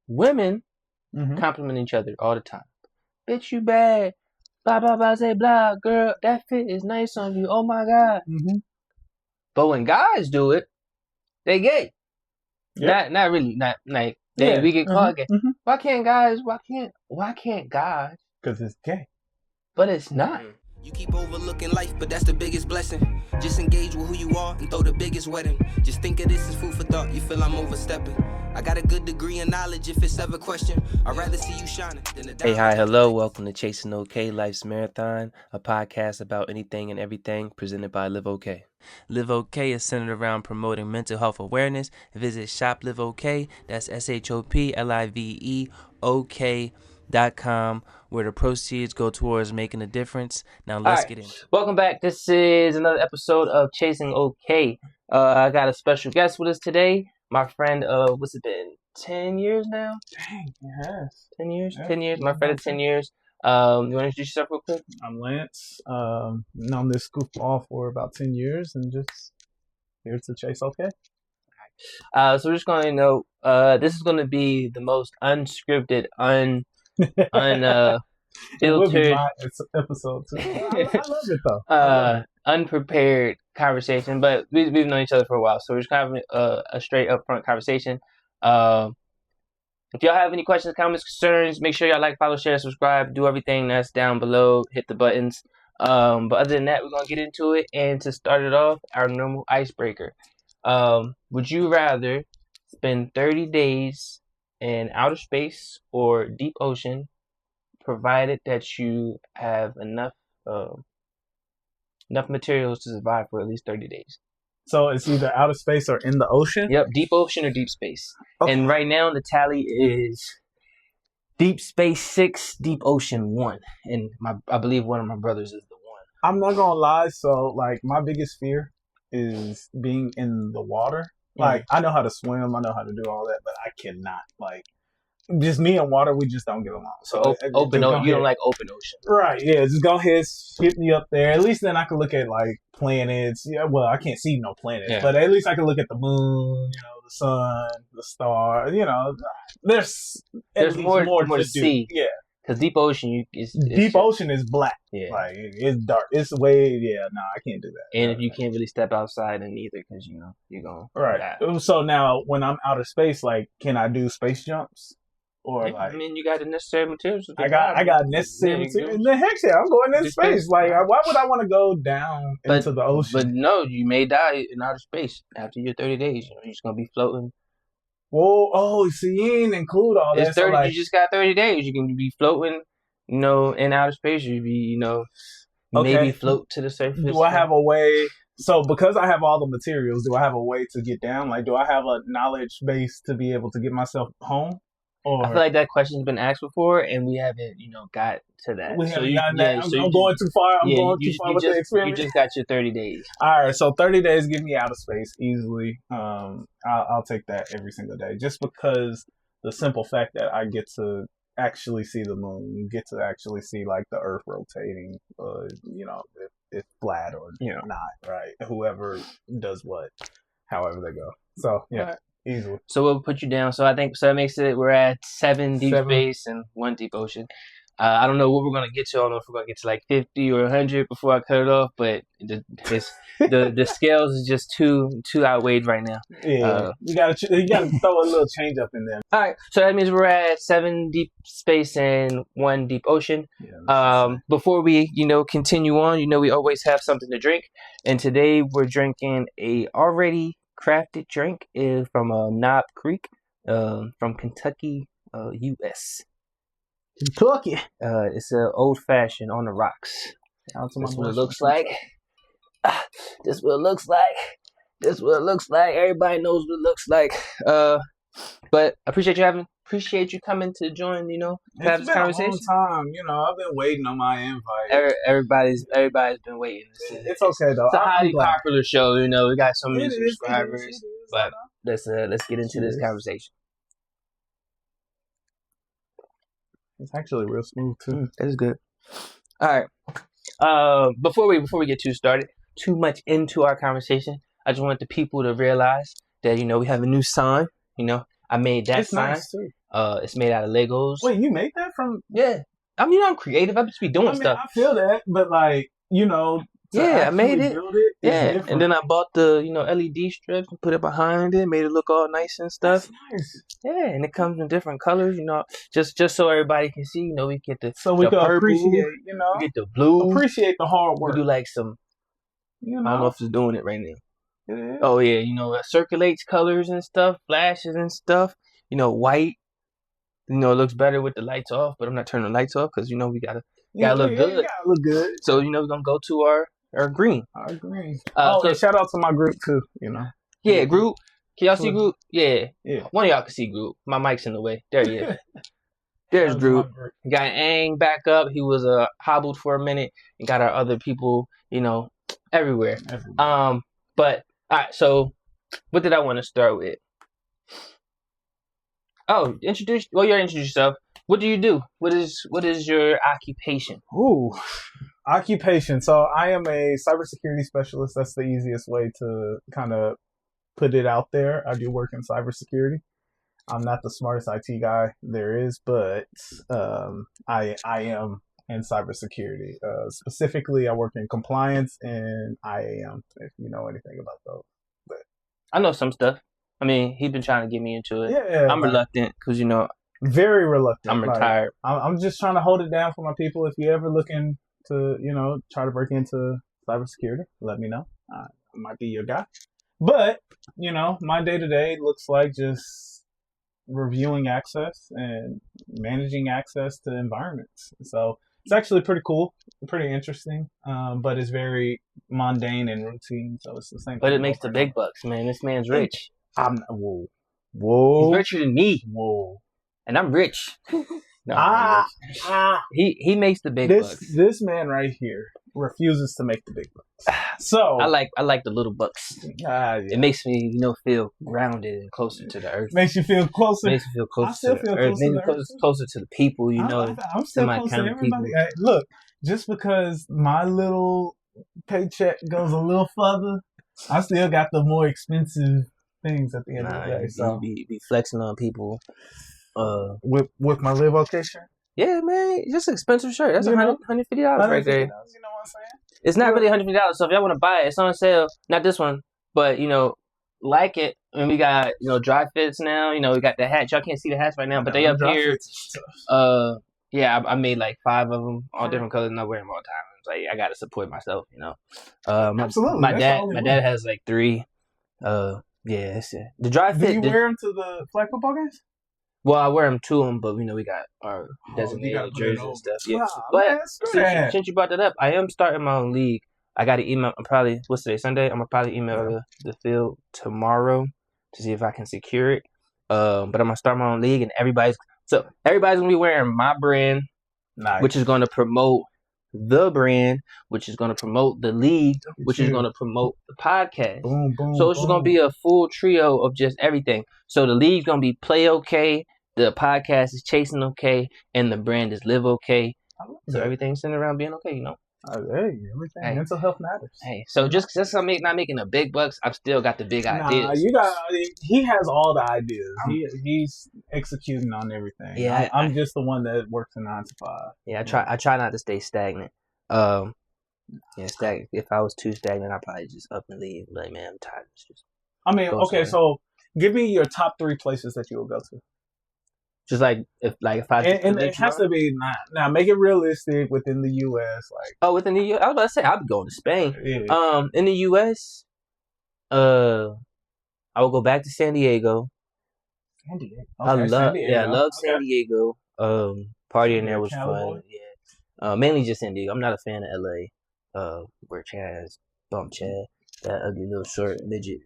women compliment each other all the time. Bitch, you bad. Blah, blah, blah, say blah. Girl, that fit is nice on you. Oh, my God. But when guys do it, they gay. Yep. Not really. Not like we get called gay. Why can't guys? Why can't guys? Because it's gay. But it's not. You keep overlooking life, but that's the biggest blessing. Just engage with who you are and throw the biggest wedding. Just think of this as food for thought. You feel I'm overstepping. I got a good degree in knowledge. If it's ever question, I'd rather see you shining than a Hey, hi, hello. Welcome to Chasing OK Life's Marathon, a podcast about anything and everything presented by LiveOK. LiveOK is centered around promoting mental health awareness. Visit ShopLiveOK, that's ShopLiveOK.com, where the proceeds go towards making a difference. Now let's get in. Welcome back. This is another episode of Chasing OK. I got a special guest with us today. My friend of, what's it been, 10 years now? Dang, it has. 10 years? Yeah. 10 years. My friend of 10 years. You want to introduce yourself real quick? I'm Lance. Known this goofball for about 10 years and just here to chase OK. So we're just going to this is going to be the most unscripted, filtered episode too. I love it though. Unprepared conversation, but we've known each other for a while, so we're just kind of a straight up front conversation. If y'all have any questions, comments, concerns, make sure y'all like, follow, share, subscribe, do everything that's down below, hit the buttons. But other than that, we're gonna get into it, and to start it off, our normal icebreaker. Would you rather spend 30 days in outer space or deep ocean, provided that you have enough materials to survive for at least 30 days? So it's either outer space or in the ocean? Yep, deep ocean or deep space. Okay. And right now the tally is deep space 6, deep ocean 1. And I believe one of my brothers is the 1. I'm not gonna lie, so like my biggest fear is being in the water. Like I know how to swim, I know how to do all that, but I cannot. Like just me and water, we just don't get along. So you don't like open ocean, right? Yeah, just go ahead, hit me up there. At least then I can look at like planets. Yeah, well, I can't see no planets, but at least I can look at the moon, the sun, the star. There's more to do. See. Yeah, because deep ocean ocean is black. Yeah, like it's dark. It's way. Yeah, no, I can't do that. And if you can't really step outside, then either, because you're going right. Die. So now when I'm outer space, like, can I do space jumps? Or I mean, you got the necessary materials. I got necessary materials. The heck yeah, I'm going into space. Like, why would I want to go down into the ocean? But no, you may die in outer space after your 30 days. You're just gonna be floating. Whoa, so you ain't include all that. 30. So you just got 30 days. You can be floating, in outer space. You be, maybe float to the surface. Do I have a way? So because I have all the materials, do I have a way to get down? Like, do I have a knowledge base to be able to get myself home? I feel like that question's been asked before, and we haven't, got to that. We haven't gotten that. I'm going too far. I'm going too far with the experiment. You just got your 30 days. All right, so 30 days give me outer space easily. I'll take that every single day, just because the simple fact that I get to actually see the moon, get to actually see like the Earth rotating, if it's flat or not, right? Whoever does what, however they go. So yeah. Right. Easily. So we'll put you down. So I think that makes it we're at 7 deep space and 1 deep ocean. I don't know what we're gonna get to. I don't know if we're gonna get to like 50 or 100 before I cut it off. But the scales is just too outweighed right now. Yeah, you gotta throw a little change up in there. All right, so that means we're at 7 deep space and 1 deep ocean. Yeah, before we continue on, we always have something to drink, and today we're drinking a already crafted drink is from Knob Creek, from Kentucky, U.S. Kentucky. It's an old fashioned on the rocks. This is what it looks like. This is what it looks like. This is what it looks like. Everybody knows what it looks like. But I appreciate you coming to join. Have this conversation. It's been a long time. I've been waiting on my invite. Everybody's been waiting. It's okay though. It's a highly popular show. We got so many subscribers. But let's get into this conversation. It's actually real smooth too. That's good. All right. Before we get too much into our conversation, I just want the people to realize that we have a new sign. I made that sign. Nice too. It's made out of Legos. Wait, you made that from? Yeah. I mean, I'm creative. I just be doing stuff. I feel that, but like, you know, I made it. Build it different. And then I bought the, LED strips and put it behind it, made it look all nice and stuff. That's nice. Yeah, and it comes in different colors, just so everybody can see, we get the we can purple, appreciate, we get the blue, appreciate the hard work. We do like some, I don't know if it's doing it right now. Yeah. Oh yeah, it circulates colors and stuff, flashes and stuff. White. It looks better with the lights off, but I'm not turning the lights off because we gotta look good. Gotta look good. So we're gonna go to our green. Our green. So shout out to my group too. Yeah, group. Can y'all see group? Yeah. Yeah. One of y'all can see group. My mic's in the way. There he is. There's group. Got Ang back up. He was hobbled for a minute, and got our other people. Everywhere. But all right. So, what did I want to start with? Oh, you introduce yourself. What do you do? What is your occupation? Ooh, occupation. So I am a cybersecurity specialist. That's the easiest way to kind of put it out there. I do work in cybersecurity. I'm not the smartest IT guy there is, but I am in cybersecurity. Specifically, I work in compliance and IAM, if you know anything about those. But I know some stuff. I mean, he's been trying to get me into it. Yeah, I'm reluctant because, very reluctant. I'm retired. I'm just trying to hold it down for my people. If you're ever looking to, try to break into cybersecurity, let me know. I might be your guy. But, my day-to-day looks like just reviewing access and managing access to environments. So it's actually pretty cool, pretty interesting, but it's very mundane and routine. So it's the same. But it makes the big bucks, man. This man's rich. Whoa. He's richer than me. Whoa. And I'm rich. No, he makes the big bucks. This man right here refuses to make the big bucks. So I like the little bucks. Yeah. It makes me, feel grounded and closer to the earth. Makes you feel closer. Makes you feel closer to the earth. Makes me closer to the people. I'm still close to everybody. Look, just because my little paycheck goes a little further, I still got the more expensive things at the end of the day. So be flexing on people. With my LiveOK shirt? Yeah, man. It's just an expensive shirt. That's $150 right there. You know what I'm saying? It's not really $150. So if y'all want to buy it, it's on sale. Not this one, but like it. And we got dry fits now. We got the hats. Y'all can't see the hats right now, but they up here. Yeah, I made like 5 of them, all different colors, and I wear them all the time. It's like I gotta support myself, Absolutely. My dad has like 3. Yeah, that's it. The dry fit. Do you wear them to the flag football games? Well, I wear them to them, but we got our designated jerseys and stuff. Yeah, wow, but man, since you brought that up, I am starting my own league. I got to email. What's today? Sunday. I'm gonna probably email the field tomorrow to see if I can secure it. But I'm gonna start my own league, and everybody's gonna be wearing my brand, nice. Which is gonna promote the brand, which is gonna promote the league, which is gonna promote the podcast. Boom, boom. So it's just gonna be a full trio of just everything. So the league's gonna be Play OK, the podcast is Chasing OK, and the brand is Live OK. So everything's centered around being okay, Hey, everything. Hey. Mental health matters. Hey, so just I'm not making the big bucks, I've still got the big ideas. He has all the ideas. He's executing on everything. Yeah, I'm just the one that works a 9 to 5. Yeah, I try not to stay stagnant. Stagnant. If I was too stagnant, I'd probably just up and leave. Like, man, I'm tired. Okay, so give me your top 3 places that you will go to. Just if I and it has to be now make it realistic within the U.S. Within the U.S. I was about to say I'll be going to Spain. Yeah. In the U.S. I will go back to San Diego. San Diego. Okay, I love San Diego. Partying there was fun. Yeah. Mainly just San Diego. I'm not a fan of L.A. Where Chaz bumped Chad, that ugly little short midget.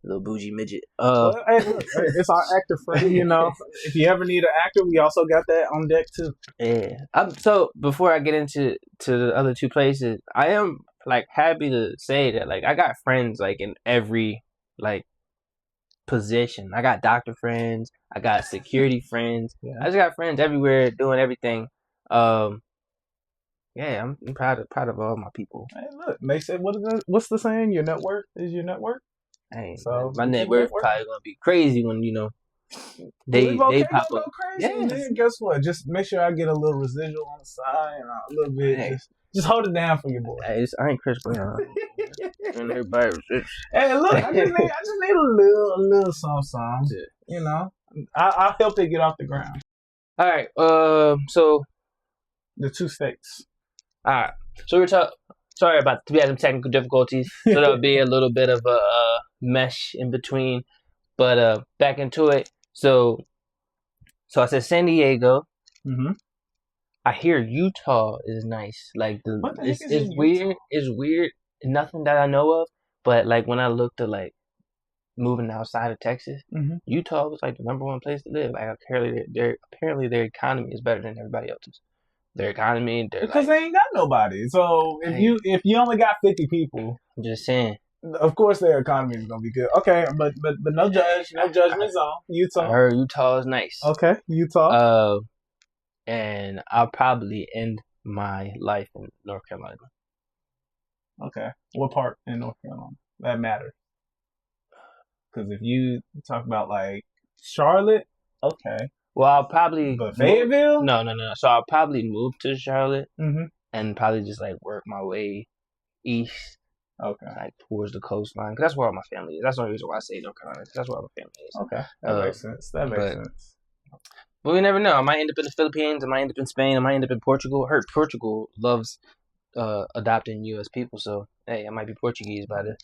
Little bougie midget. It's our actor friend, If you ever need an actor, we also got that on deck too. Yeah. So before I get into the other 2 places, I am happy to say that I got friends in every position. I got doctor friends. I got security friends. Yeah. I just got friends everywhere doing everything. I'm proud of all my people. Hey, look, they said what's the saying? Your network is your network. Hey, so my network probably gonna be crazy when they LiveOK pop gonna up. go crazy, and Yes. then guess what? Just make sure I get a little residual on the side and a little bit. Hey. Just hold it down for your boy. I ain't Chris Brown. And everybody, Hey, look, I just need a little something. Yeah. You know, I'll help it get off the ground. All right. So The 2 states. all right. So we're talking. Sorry about we had some technical difficulties. So there'll be a little bit of a mesh in between, but back into it. So I said San Diego. Mm-hmm. I hear Utah is nice. Like What the heck is it's in weird. Utah? It's weird. Nothing that I know of. But like when I looked at like moving outside of Texas, Mm-hmm. Utah was like the #1 place to live. Like apparently their economy is better than everybody else's. Their economy, Because they ain't got nobody. So if you only got 50 people, I'm just saying. of course their economy is gonna be good. Okay, but no judgment zone. I Utah. heard Utah is nice. Okay, Utah. And I'll probably end my life in North Carolina. Okay, what part in North Carolina that matters? Because if you talk about like Charlotte, okay. Well, I'll probably But Fayetteville? No. So I'll probably move to Charlotte Mm-hmm. and probably just like work my way east, Okay. like towards the coastline. Cause that's where all my family is. That's the only reason why I say North Carolina. Cause that's where all my family is. Okay. That makes sense. That makes sense. But we never know. I might end up in the Philippines. I might end up in Spain. I might end up in Portugal. I heard Portugal loves adopting U.S. people. So hey, I might be Portuguese by the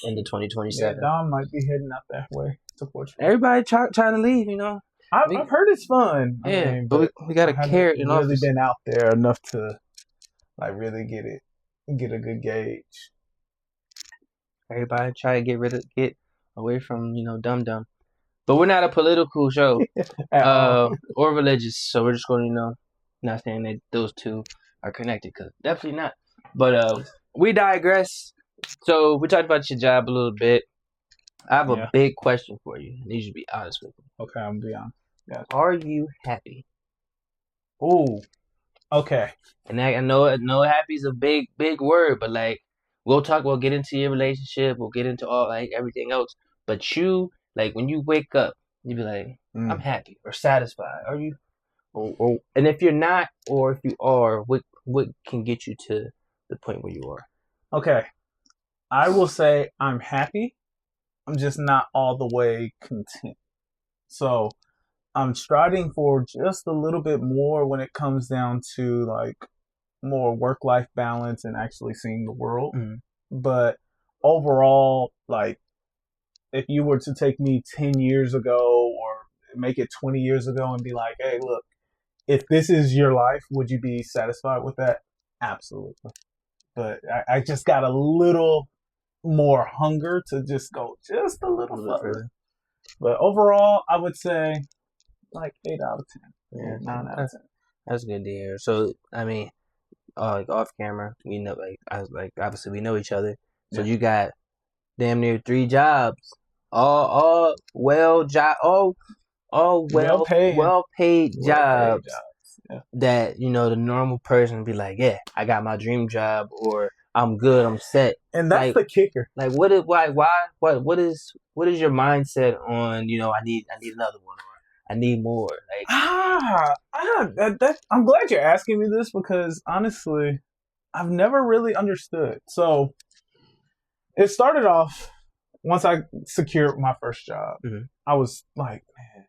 end of 2027. Yeah, Dom might be heading out that way to Portugal. Everybody trying to leave, you know. I've heard it's fun. Yeah, I mean, but we got a carrot in really office. been out there enough to like really get a good gauge. Everybody try to get away from Dum Dum, but we're not a political show or religious, so we're just going to not saying that those two are connected, because definitely not. But we digress. So we talked about your job a little bit. I have a big question for you. I need you to be honest with me. Okay, I'm gonna be honest. Yeah. Are you happy? Ooh. Okay. And I know happy is a big word, but like we'll get into your relationship, we'll get into all like everything else. But you, like when you wake up, you be like, I'm happy or satisfied. Are you? Or and if you're not, or if you are, what can get you to the point where you are? Okay. I will say I'm happy. I'm just not all the way content. So I'm striving for just a little bit more when it comes down to like more work-life balance and actually seeing the world. Mm-hmm. But overall, like if you were to take me 10 years ago or make it 20 years ago and be like, hey, look, if this is your life, would you be satisfied with that? Absolutely. But I just got a little more hunger to just go just a little further. But overall, I would say like 8 out of 10. Yeah, 9 out of 10. That's good to hear. So I mean, like off camera, we know, obviously we know each other. So you got damn near 3 jobs, all well paid jobs. Yeah. That the normal person be like, yeah, I got my dream job, or I'm good, I'm set. And that's the kicker. Like, what is your mindset on? I need another one, or I need more. Like, I'm glad you're asking me this, because honestly, I've never really understood. So it started off once I secured my first job. Mm-hmm. I was like, man,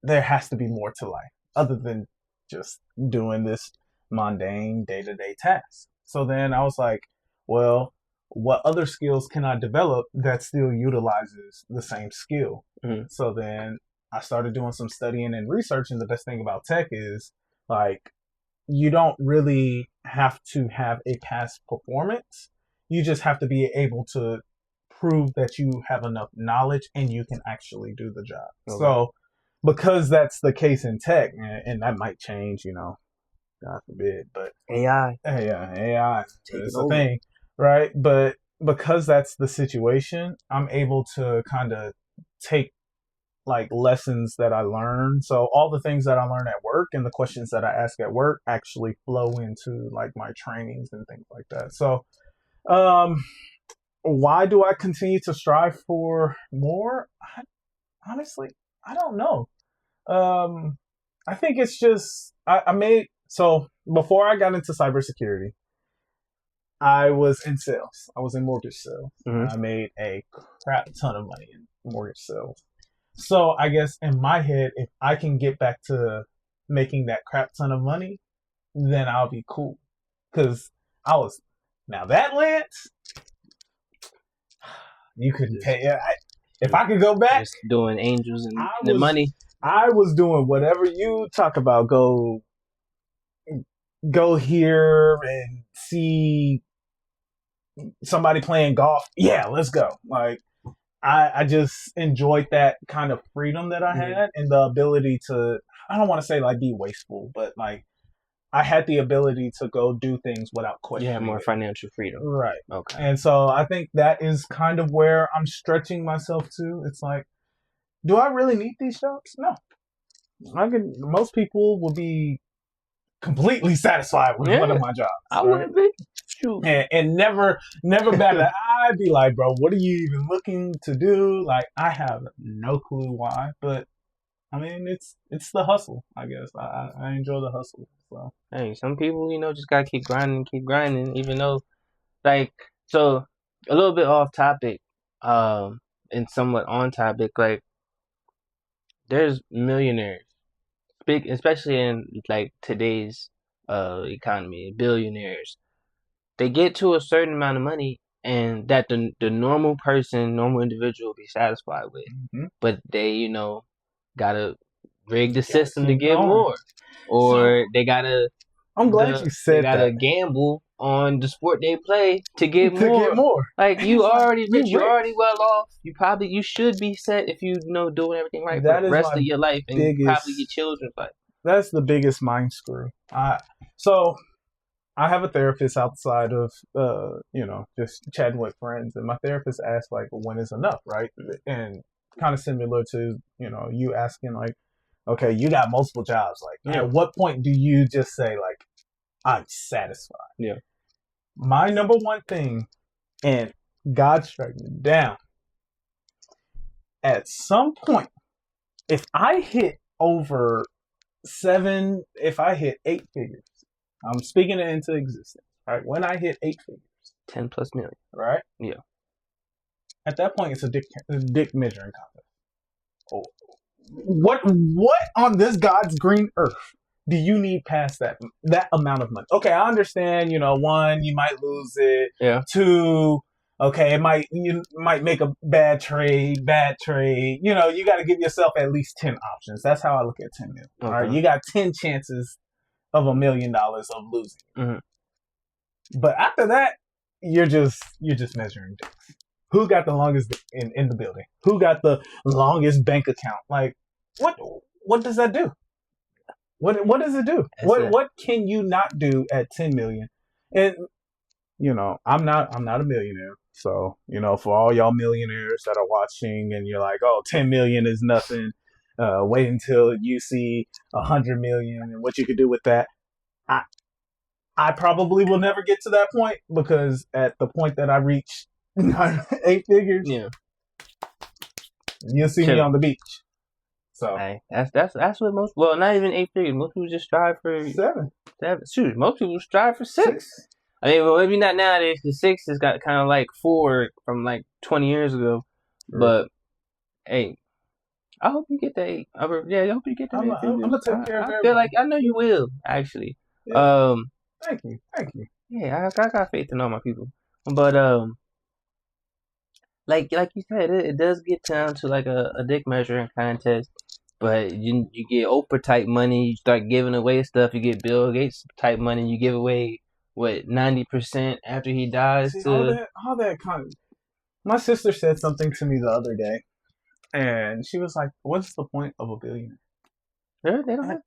there has to be more to life other than just doing this mundane day-to-day task. So then I was like, well, what other skills can I develop that still utilizes the same skill? Mm-hmm. So then I started doing some studying and research, and the best thing about tech is like you don't really have to have a past performance. You just have to be able to prove that you have enough knowledge and you can actually do the job. Okay. So because that's the case in tech, and that might change, God forbid, but AI is a thing, right? But because that's the situation, I'm able to kind of take like lessons that I learned. So all the things that I learn at work and the questions that I ask at work actually flow into like my trainings and things like that. So, why do I continue to strive for more? Honestly, I don't know. I think it's just so before I got into cybersecurity, I was in sales. I was in mortgage sales. Mm-hmm. I made a crap ton of money in mortgage sales. So I guess in my head, if I can get back to making that crap ton of money, then I'll be cool. Because now that Lance, you couldn't pay. If I could go back, just doing angels and the money. I was doing whatever you talk about. Go here and see somebody playing golf. Yeah, let's go. Like, I just enjoyed that kind of freedom that I had and the ability to, I don't want to say like be wasteful, but like I had the ability to go do things without question. You have more financial freedom. Right. Okay. And so I think that is kind of where I'm stretching myself to. It's like, do I really need these jobs? No. Most people will be completely satisfied with one of my jobs. I wouldn't be. Shoot. And never bat an eye. Be like, bro, what are you even looking to do? Like, I have no clue why, but I mean, it's the hustle. I guess I enjoy the hustle. So hey, some people, just gotta keep grinding, even though, like, so a little bit off topic, and somewhat on topic. Like, there's millionaires, big, especially in like today's economy, billionaires. They get to a certain amount of money, and that the normal person, normal individual will be satisfied with. Mm-hmm. But they, gotta rig the system to get more. Or they gotta I'm glad you said that. They gotta gamble on the sport they play to get more. Like, you already rich, you're already well off. You should be set if you doing everything right for the rest of your life, and probably your children's life. That's the biggest mind screw. So I have a therapist outside of, just chatting with friends, and my therapist asked, like, when is enough, right? And kind of similar to, you asking, like, okay, you got multiple jobs. Like, at what point do you just say, like, I'm satisfied? Yeah. My number one thing, and God struck me down, at some point, if I hit if I hit 8 figures, I'm speaking it into existence, right? When I hit 8 figures, 10 plus million, right? Yeah. At that point, it's a dick measuring contest. Oh, what on this God's green earth do you need past that amount of money? Okay, I understand. 1, you might lose it. Yeah. 2, okay, you might make a bad trade. You got to give yourself at least 10 options. That's how I look at 10 million. Okay. All right, you got 10 chances of $1 million of losing. Mm-hmm. But after that, you're just measuring dicks. Who got the longest dick in the building? Who got the longest bank account? Like, what does that do? What does it do? What can you not do at 10 million? And I'm not a millionaire. So, for all y'all millionaires that are watching and you're like, oh, 10 million is nothing. Wait until you see 100 million and what you could do with that. I probably will never get to that point, because at the point that I reach 8 figures, you'll see me on the beach. So that's what most, well, not even 8 figures. Most people just strive for 7. Shoot, most people strive for 6. I mean, well, maybe not nowadays. The 6 has got kind of like 4 from like 20 years ago. Sure. But hey, I hope you get the 8. I hope you get the 8. I'm gonna take care of everything. I feel like I know you will, actually. Yeah. Thank you. Yeah, I got faith in all my people. But like you said, it does get down to like a dick measuring contest. But you get Oprah type money, you start giving away stuff. You get Bill Gates type money, you give away 90% after he dies. See, all that kind of. My sister said something to me the other day, and she was like, "What's the point of a billionaire?" Really? They don't have.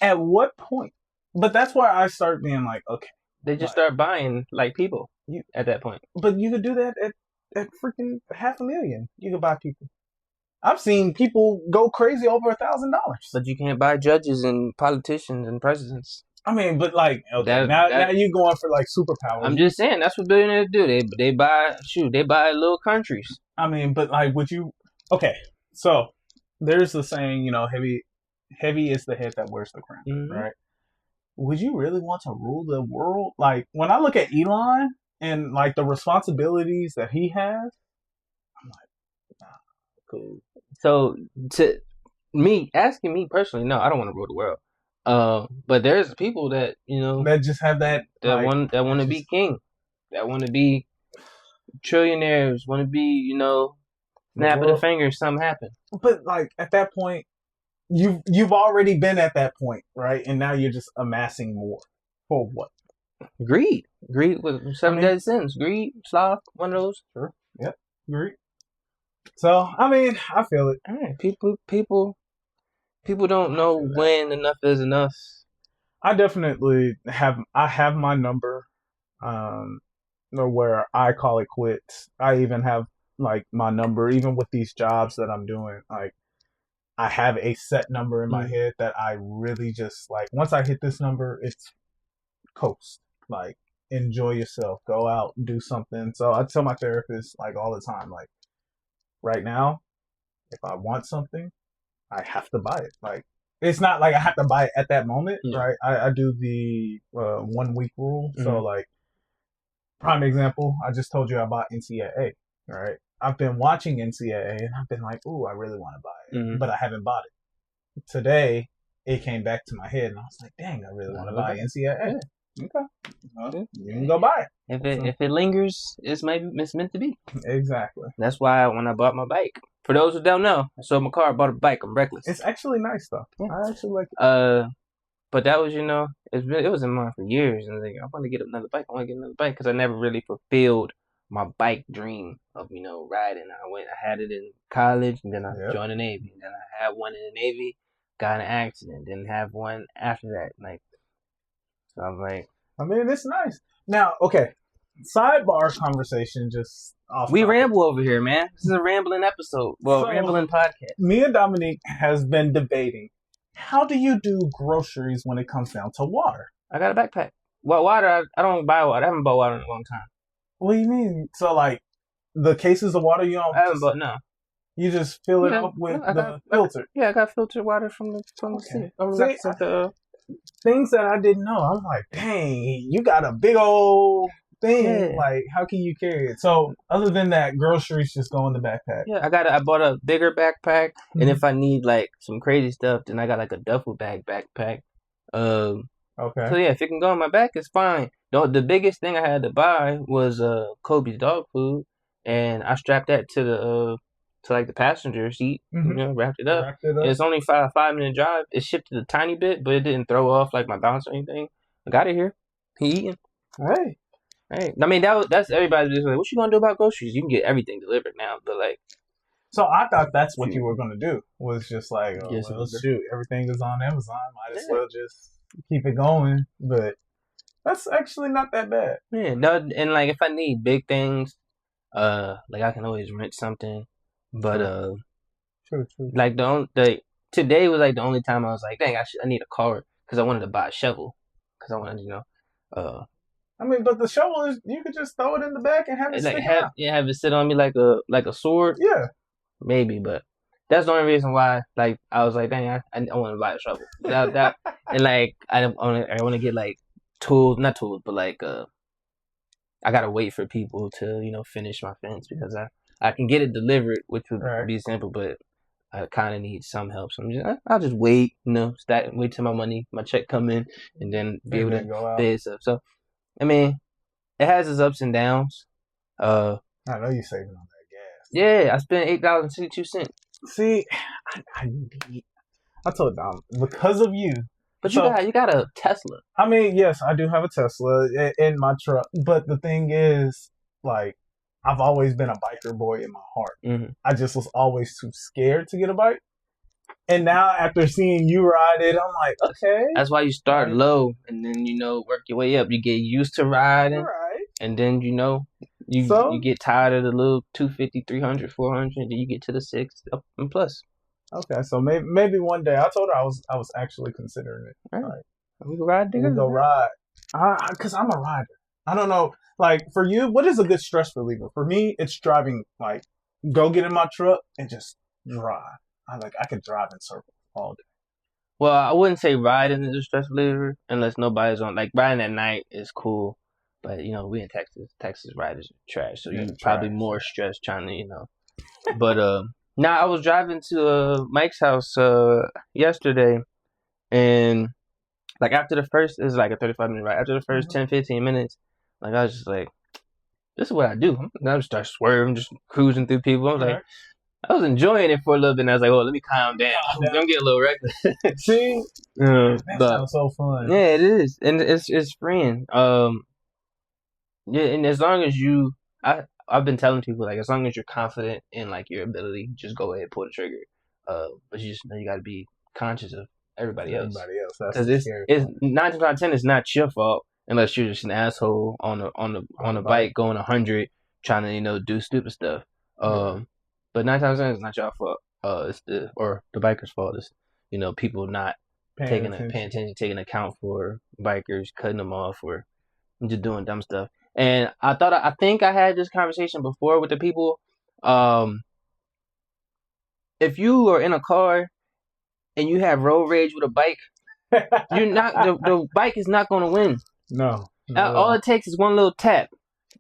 At what point? But that's where I start being like, okay. They just start buying like people at that point. But you could do that at freaking $500,000. You could buy people. I've seen people go crazy over $1,000. But you can't buy judges and politicians and presidents. I mean, but like, okay, now you're going for like superpowers. I'm just saying, that's what billionaires do. They buy little countries. I mean, but like, would you? Okay, so there's the saying, heavy is the head that wears the crown, Mm-hmm. right? Would you really want to rule the world? Like, when I look at Elon and, like, the responsibilities that he has, I'm like, nah, cool. So, to asking me personally, no, I don't want to rule the world. But there's people that, That just have that, want to be king, that want to be trillionaires, want to be, snap of the finger, something happen. But, like, at that point, you've already been at that point, right? And now you're just amassing more. For what? Greed with seven deadly sins. Greed, sloth, one of those. Sure. Yep. Greed. So, I mean, I feel it. All right. People don't know when enough is enough. I definitely have my number, where I call it quits. I even have, like, my number, even with these jobs that I'm doing, like, I have a set number in my head that I really just, like, once I hit this number, it's coast. Like, enjoy yourself, go out, do something. So I tell my therapist, like, all the time, like, right now, if I want something, I have to buy it. Like, it's not like I have to buy it at that moment, right? I do the 1 week rule. So, like, prime example, I just told you I bought NCAA, right? I've been watching NCAA and I've been like, ooh, I really want to buy it, but I haven't bought it. Today, it came back to my head and I was like, dang, I really want to buy NCAA. Okay. Well, you can go buy it. If it lingers, it's meant to be. Exactly. That's why when I bought my bike, for those who don't know, I sold my car, bought a bike. I'm reckless. It's actually nice though. Yeah. I actually like it. But that was, it was in mind for years, and I want to get another bike. Because I never really fulfilled my bike dream of riding. I had it in college, and then I joined the Navy, and then I had one in the Navy, got in an accident, didn't have one after that. Like, so I'm like, I mean, it's nice. Now, okay, sidebar conversation, just off. We ramble over here, man. This is a rambling episode. Well, rambling podcast. Me and Dominique has been debating. How do you do groceries when it comes down to water? I got a backpack. Well, water, I don't buy water. I haven't bought water in a long time. What do you mean? So, like, the cases of water you don't... I haven't bought, no. You just fill it up with the filter? I got filtered water from the city. Things that I didn't know. I'm like, dang, you got a big old thing. Yeah. Like, how can you carry it? So, other than that, groceries just go in the backpack. Yeah, I bought a bigger backpack, and if I need, like, some crazy stuff, then I got, like, a duffel bag backpack. Okay. So, yeah, if it can go on my back, it's fine. The biggest thing I had to buy was Kobe's dog food, and I strapped that to the passenger seat, wrapped it up. It's only a 5-minute drive. It shifted a tiny bit, but it didn't throw off, like, my balance or anything. I got it here. He eating. Hey. I mean, that's everybody's just like, what you gonna do about groceries? You can get everything delivered now, but, like... So I thought that's what you were gonna do, was just like, shoot, everything is on Amazon. Might as well just keep it going. But that's actually not that bad. Yeah, no, and, like, if I need big things, like, I can always rent something. But true. Like today was like the only time I was like, dang, I need a car because I wanted to buy a shovel because I wanted, I mean, but the shovel is, you could just throw it in the back and have it stick out. Yeah, have it sit on me like a sword. Yeah, maybe, but that's the only reason why. Like, I was like, dang, I want to buy a shovel. That and, like, I want to get, like, not tools, but, like, I gotta wait for people to finish my fence because I can get it delivered, which would be simple, but I kind of need some help. So I'll just wait, wait till my check come in, and then be able to pay stuff. So, I mean, it has its ups and downs. I know you're saving on that gas. Yeah, I spent $8.62. See, I told Dom, because of you. But you got a Tesla. I mean, yes, I do have a Tesla in my truck, but the thing is, like, I've always been a biker boy in my heart. Mm-hmm. I just was always too scared to get a bike. And now, after seeing you ride it, I'm like, okay. That's why you start low and then, work your way up. You get used to riding. Right. And then, you get tired of the little 250, 300, 400, then you get to the 6 up and plus. Okay, so maybe one day. I told her I was actually considering it. Right. Like, we can ride together. We go ride. Because I'm a rider. I don't know. Like, for you, what is a good stress reliever? For me, it's driving. Like, go get in my truck and just drive. I could drive in circles all day. Well, I wouldn't say riding is a stress reliever unless nobody's on. Like riding at night is cool, but we in Texas. Texas riders are trash, so you probably more stressed trying to But now I was driving to Mike's house yesterday, and like after the first, it was like a 35-minute ride. After the first 10-15 minutes, like I was just like, this is what I do. I just start swerving, just cruising through people. I was like, I was enjoying it for a little bit, and I was like, well, let me calm down. Don't get a little reckless. See? That sounds so fun. Yeah, it is. And it's freeing. Yeah, and as long as I've been telling people, like, as long as you're confident in, like, your ability, just go ahead and pull the trigger. But you just know you got to be conscious of everybody else. Because it's 9 times out of 10, it's not your fault unless you're just an asshole on a bike going 100 trying to do stupid stuff. But 9 times out of 10, it's not your fault. It's the biker's fault. It's people not paying attention, taking account for bikers, cutting them off, or just doing dumb stuff. And I think I had this conversation before with the people. If you are in a car and you have road rage with a bike, you're not the bike is not going to win. No. All it takes is one little tap.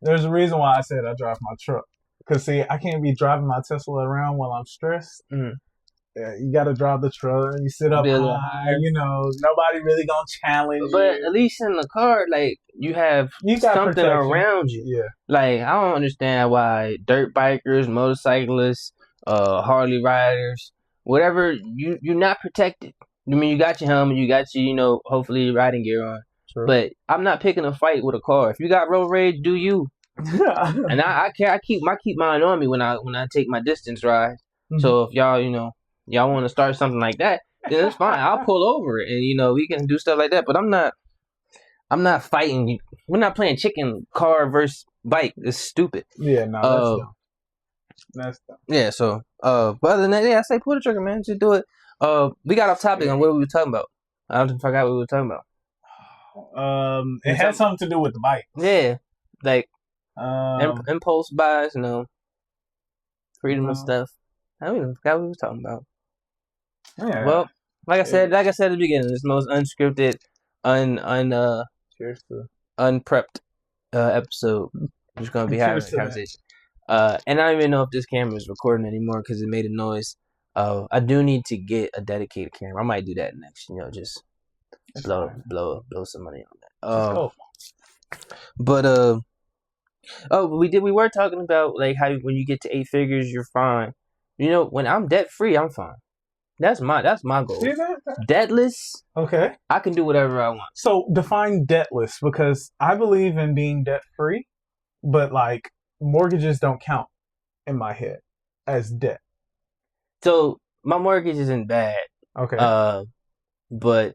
There's a reason why I said I drive my truck. Because, see, I can't be driving my Tesla around while I'm stressed. Mm. Yeah, you got to drive the truck. You sit up high. Nobody really going to challenge you. But at least in the car, like, you have something around you. Yeah. Like, I don't understand why dirt bikers, motorcyclists, Harley riders, whatever, you're not protected. I mean, you got your helmet, you got your, hopefully your riding gear on. True. But I'm not picking a fight with a car. If you got road rage, do you? And I keep mine on me when I take my distance ride. Mm-hmm. So if y'all want to start something like that, then it's fine. I'll pull over it, and we can do stuff like that. But I'm not fighting you. We're not playing chicken car versus bike. It's stupid. Yeah, no, that's dumb. Yeah. So but other than that, I say pull the trigger, man. Just do it. We got off topic on what we were talking about. I forgot what we were talking about. It had something to do with the bike. Yeah, like impulse buys, freedom and stuff. I don't even forgot what we were talking about. Yeah. Well, like I said at the beginning, this most unscripted, unprepped episode. We're just gonna be having a conversation. And I don't even know if this camera is recording anymore because it made a noise. I do need to get a dedicated camera. I might do that next. Just blow some money on that. But we were talking about like how when you get to 8 figures, you're fine. When I'm debt free, I'm fine. That's my goal. See that? Debtless. Okay. I can do whatever I want. So define debtless, because I believe in being debt free, but like mortgages don't count in my head as debt. So my mortgage isn't bad. Okay. But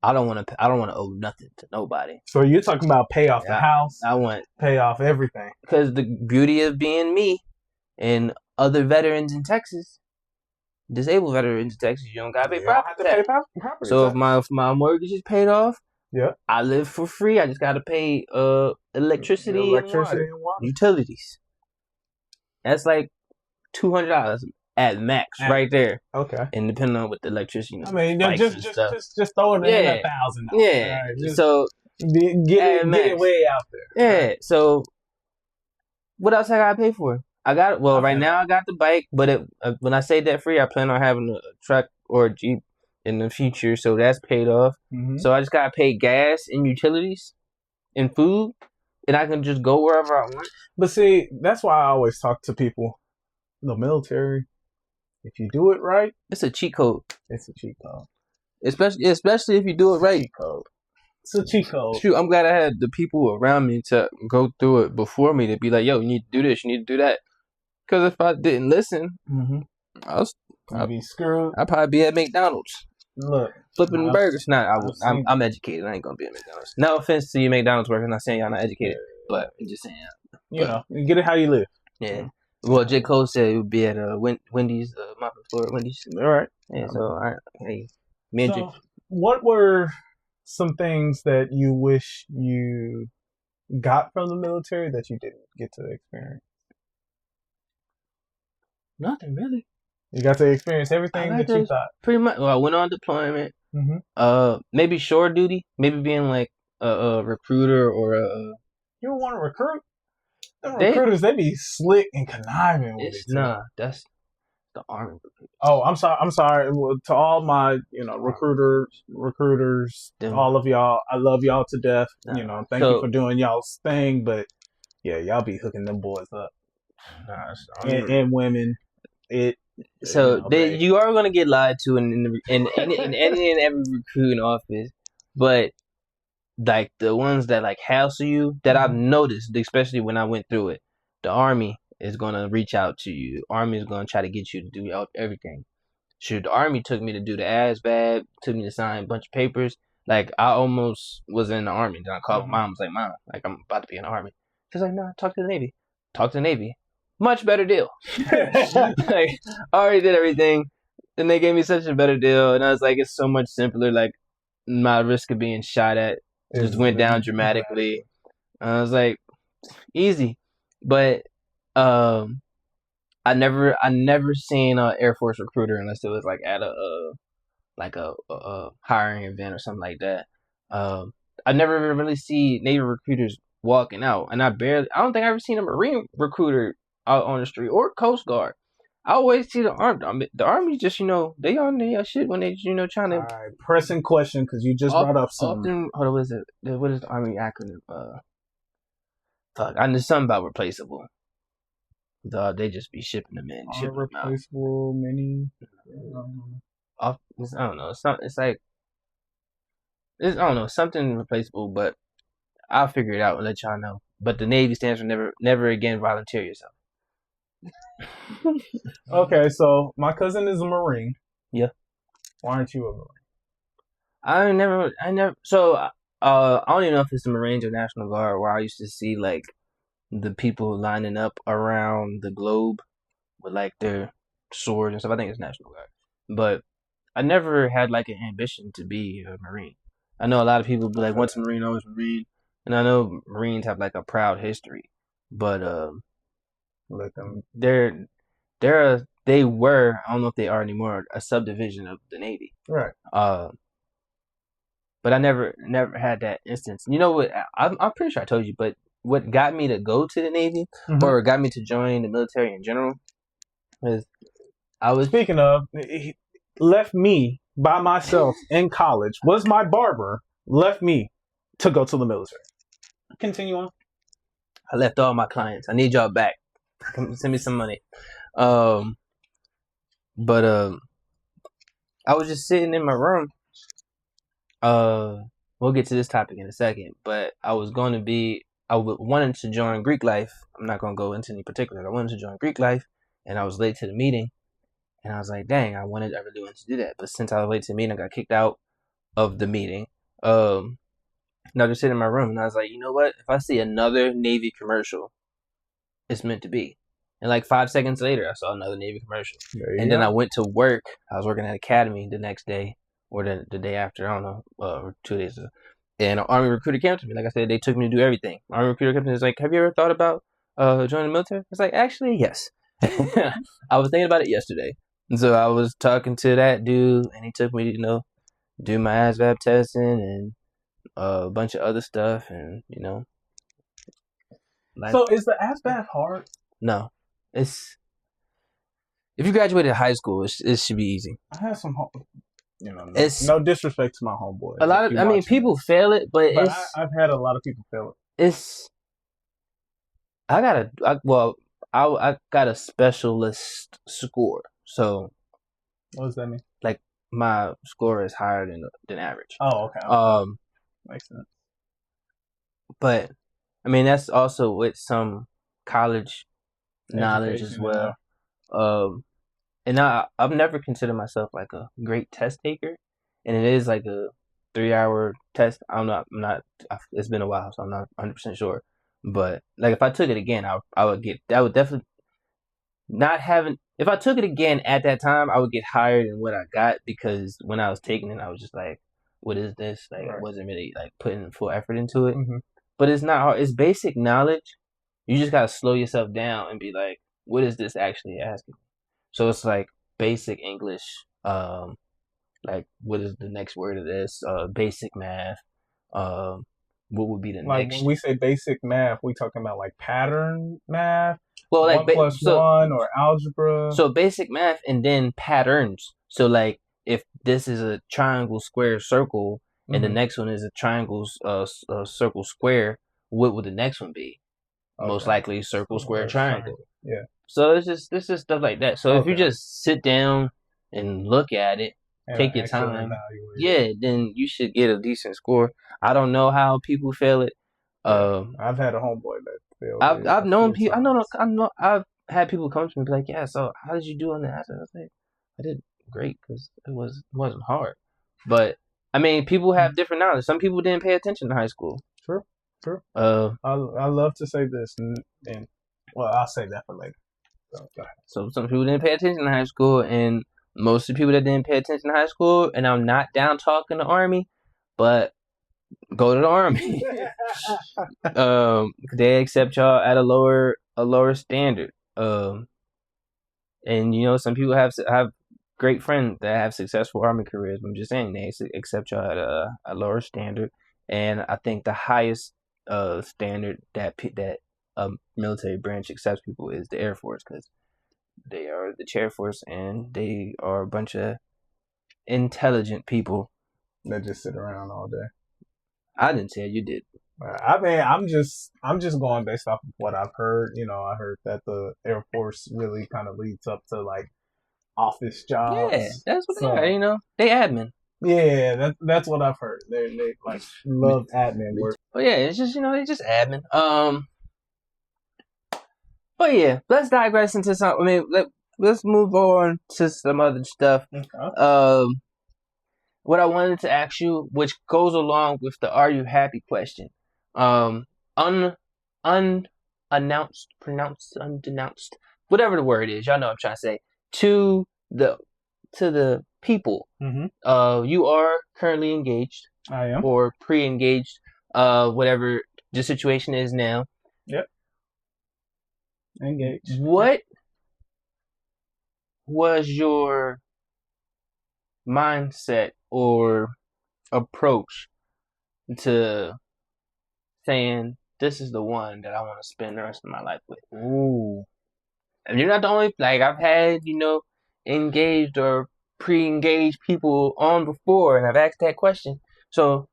I don't want to owe nothing to nobody. So you're talking about pay off the house. I want pay off everything. Because the beauty of being me and other veterans in Texas, disabled veterans in Texas, you don't gotta pay property tax. So if my mortgage is paid off, I live for free. I just gotta pay electricity and water. Utilities. That's like $200 at max, right there. Okay. And depending on what the electricity, I mean, just throw it in $1,000. Yeah. Right, so get it way out there. Yeah. Right. So what else I gotta pay for? I got right now I got the bike, but when I say debt free, I plan on having a truck or a Jeep in the future, so that's paid off. Mm-hmm. So I just gotta pay gas and utilities and food, and I can just go wherever I want. But see, that's why I always talk to people. The military, if you do it right, it's a cheat code. It's a cheat code, especially if you do it right. Cheat code. It's a cheat code. Shoot, I'm glad I had the people around me to go through it before me to be like, "Yo, you need to do this. You need to do that." Because if I didn't listen, I'd be screwed. I'd probably be at McDonald's. Look, flipping burgers. I'm educated. I ain't gonna be at McDonald's. No offense to you McDonald's workers. I'm not saying y'all not educated, but I'm just saying. You get it how you live. Yeah. Well, J. Cole said it would be at Wendy's, Mountain Florida Wendy's. All right. Yeah. So, what were some things that you wish you got from the military that you didn't get to experience? Nothing really. You got to experience everything I that you thought. pretty much. Well, I went on deployment. Mm-hmm. Maybe shore duty. Maybe being like a recruiter or a. You don't want to recruit? The recruiters, they be slick and conniving with it. Nah, that's the Army recruiters. Oh, I'm sorry. Well, to all my, recruiters, all of y'all, I love y'all to death. Nah. Thank you for doing y'all's thing, but yeah, y'all be hooking them boys up. And women. You are gonna get lied to in any and every recruiting office, but like the ones that like hassle you that I've noticed, especially when I went through it, the Army is gonna reach out to you. The Army is gonna try to get you to do everything. Shoot, the Army took me to do the ASVAB, took me to sign a bunch of papers. Like I almost was in the Army. Then I called my mom. I was like, "Mom, like I'm about to be in the Army." She's like, "No, talk to the Navy. Talk to the Navy. Much better deal." Like I already did everything, and they gave me such a better deal. And I was like, it's so much simpler. Like my risk of being shot at just went down dramatically. I was like, easy. But I never seen an Air Force recruiter unless it was like at a hiring event or something like that. I never really see Navy recruiters walking out, and I don't think I ever seen a Marine recruiter out on the street or Coast Guard. I always see the Army. The Army just, they on their shit when they, trying to. All right, pressing question because you just brought up something. Hold on, what is it? What is the Army acronym? Fuck, I knew something about replaceable. They just be shipping them in. Replaceable mini. I don't know. It's like. I don't know, something replaceable, but I'll figure it out and let y'all know. But the Navy stands for never again volunteer yourself. Okay, so my cousin is a Marine. Yeah. Why aren't you a Marine? I never. So I don't even know if it's the Marines or National Guard, where I used to see like the people lining up around the globe with like their swords and stuff. I think it's National Guard, but I never had like an ambition to be a Marine. I know a lot of people be like, once a Marine, always a Marine. And I know Marines have like a proud history. But they were, I don't know if they are anymore, a subdivision of the Navy. Right. But I never had that instance. You know what? I'm pretty sure I told you, but what got me to go to the Navy or got me to join the military in general was Speaking of, he left me by myself in college. Was my barber left me to go to the military? Continue on. I left all my clients. I need y'all back. Send me some money. But I was just sitting in my room. We'll get to this topic in a second. But I wanted to join Greek life. I'm not gonna go into any particulars. I wanted to join Greek life, and I was late to the meeting. And I was like, dang, I really wanted to do that. But since I was late to the meeting, I got kicked out of the meeting. And I was just sitting in my room, and I was like, you know what? If I see another Navy commercial, it's meant to be. And like 5 seconds later, I saw another Navy commercial. Then I went to work. I was working at Academy the next day, or the day after, I don't know, or 2 days ago. And an Army recruiter came to me. Like I said, they took me to do everything. Army recruiter came to me and was like, have you ever thought about joining the military? I was like, actually, yes. I was thinking about it yesterday. And so I was talking to that dude, and he took me to, do my ASVAB testing and a bunch of other stuff, and So is the ASVAB hard? No, if you graduated high school, it should be easy. I have some, no disrespect to my homeboy. A lot of, people fail it, but I've had a lot of people fail it. I got a specialist score. So, what does that mean? Like my score is higher than average. Oh, okay. Makes sense. But that's also with some college knowledge as well. And I've never considered myself like a great test taker, and it is like a 3-hour test. I'm not. It's been a while, so I'm not 100% sure. But like if I took it again, I would definitely not having. If I took it again at that time, I would get higher than what I got, because when I was taking it, I was just like, what is this? Like, I wasn't really like putting full effort into it. Mm-hmm. But it's not hard. It's basic knowledge. You just gotta slow yourself down and be like, what is this actually asking? So it's like, basic English. Like what is the next word of this? Basic math. What would be the Like next? when we say basic math, we talking about like pattern math, Well, like 1+1, or algebra. So basic math and then patterns. So like if this is a triangle, square, circle, and the next one is a triangle, circle, square, what would the next one be? Okay. Most likely circle, square, triangle. Yeah. So it's just stuff like that. So if you just sit down and look at it, take your time, then you should get a decent score. I don't know how people fail it. I've had a homeboy that failed. I've known people. I've had people come to me and be like, "Yeah, so how did you do on that?" I was like, "I did great because it wasn't hard." But I mean, people have different knowledge. Some people didn't pay attention in high school. True. I love to say this, and well, I'll say that for later. So some people didn't pay attention in high school, and most of the people that didn't pay attention in high school, and I'm not down talking the Army, but go to the Army. They accept y'all at a lower standard. And you know, some people have great friends that have successful Army careers. I'm just saying they accept y'all at a lower standard, and I think the highest standard that military branch accepts people is the Air Force, because they are the chair force and they are a bunch of intelligent people that just sit around all day. I didn't say it, you did. I mean, I'm just going based off of what I've heard. You know, I heard that the Air Force really kind of leads up to like office jobs. Yeah, that's what they are. You know, they admin. Yeah, that's what I've heard. They like love admin work. But yeah, it's just, you know, they just admin. But yeah, let's digress into some. I mean, let's move on to some other stuff. Okay. What I wanted to ask you, which goes along with the "Are you happy?" question. Undenounced, whatever the word is, y'all know what I'm trying to say. To the people. Mm-hmm. You are currently engaged. I am. Or pre-engaged. Whatever the situation is now. Yep. Engaged. What was your mindset or approach to saying this is the one that I want to spend the rest of my life with? Ooh. And you're not the only, like, I've had, you know, engaged or pre-engaged people on before, and I've asked that question. So,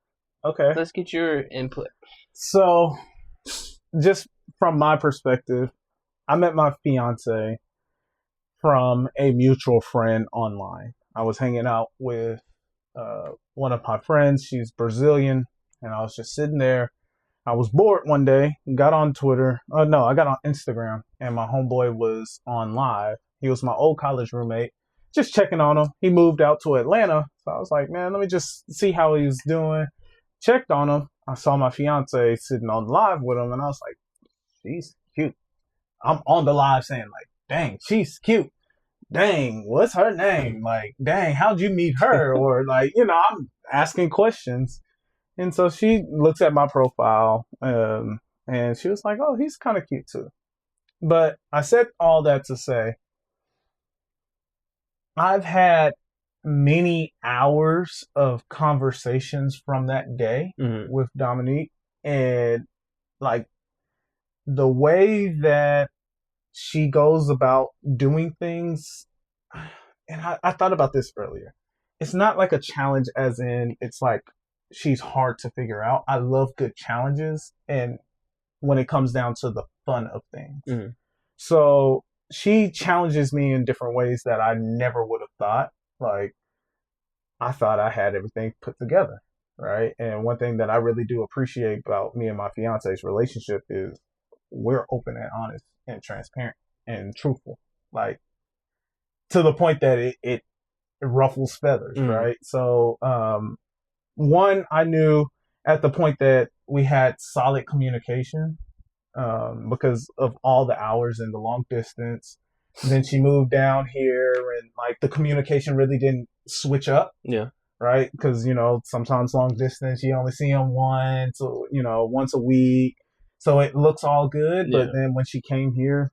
okay, let's get your input. So, just from my perspective, I met my fiance from a mutual friend online. I was hanging out with one of my friends. She's Brazilian, and I was just sitting there. I was bored one day, got on Twitter. I got on Instagram, and my homeboy was on live. He was my old college roommate. Just checking on him. He moved out to Atlanta, so I was like, man, let me just see how he was doing. Checked on him. I saw my fiance sitting on live with him, and I was like, she's cute. I'm on the live saying like, dang, she's cute. Dang, what's her name? Like, dang, how'd you meet her? Or like, you know, I'm asking questions. And so she looks at my profile, and she was like, oh, he's kind of cute too. But I said all that to say, I've had many hours of conversations from that day with Dominique, and like the way that she goes about doing things, and I thought about this earlier. It's not like a challenge as in it's like she's hard to figure out. I love good challenges, and when it comes down to the fun of things. So she challenges me in different ways that I never would have thought. Like, I thought I had everything put together, right? And one thing that I really do appreciate about me and my fiance's relationship is we're open and honest and transparent and truthful. Like, to the point that it ruffles feathers, right? So, one, I knew at the point that we had solid communication, because of all the hours and the long distance. Then she moved down here, and like the communication really didn't switch up. Yeah. Right? Because, you know, sometimes long distance, you only see them once a week. So it looks all good. Yeah. But then when she came here,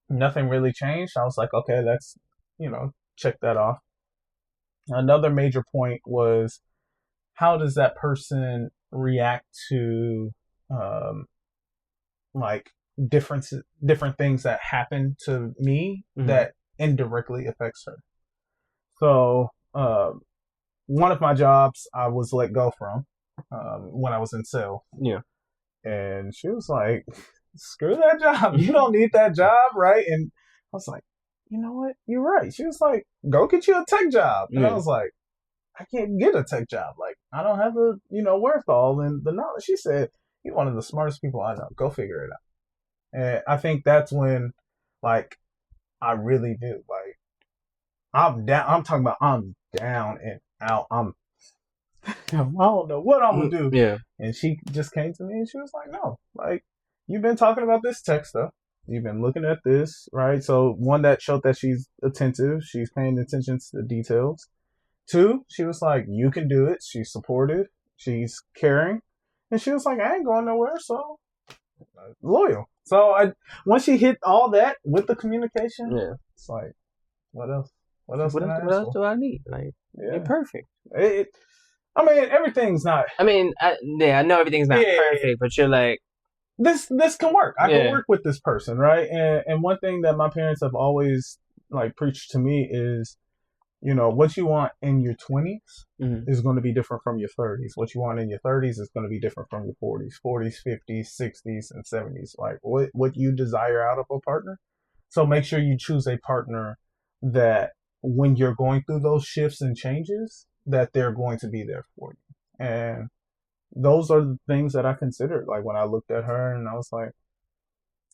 nothing really changed. I was like, okay, that's, you know, check that off. Another major point was, how does that person react to like different things that happen to me that indirectly affects her. So one of my jobs I was let go from when I was in sales. Yeah. And she was like, screw that job. You don't need that job, right? And I was like, you know what? You're right. She was like, go get you a tech job. And I was like, I can't get a tech job. Like, I don't have the, wherewithal and the knowledge. She said, you're one of the smartest people I know. Go figure it out. And I think that's when, like, I really do. Like, I'm down. I'm talking about I'm down and out. I don't know what I'm going to do. Yeah. And she just came to me and she was like, no, like, you've been talking about this tech stuff. You've been looking at this, right? So one, that showed that she's attentive. She's paying attention to the details. Two, she was like, you can do it. She's supportive. She's caring. And she was like, I ain't going nowhere. So loyal. So once she hit all that with the communication, it's like, what else? What else do I need? Like, you're perfect. I mean, everything's not. I mean, I know everything's not perfect, but you're like, this can work. I can work with this person, right? And one thing that my parents have always like preached to me is, what you want in your 20s is going to be different from your 30s. What you want in your 30s is going to be different from your 40s, 50s, 60s, and 70s. Like what you desire out of a partner. So make sure you choose a partner that when you're going through those shifts and changes, that they're going to be there for you. And those are the things that I considered. Like when I looked at her and I was like,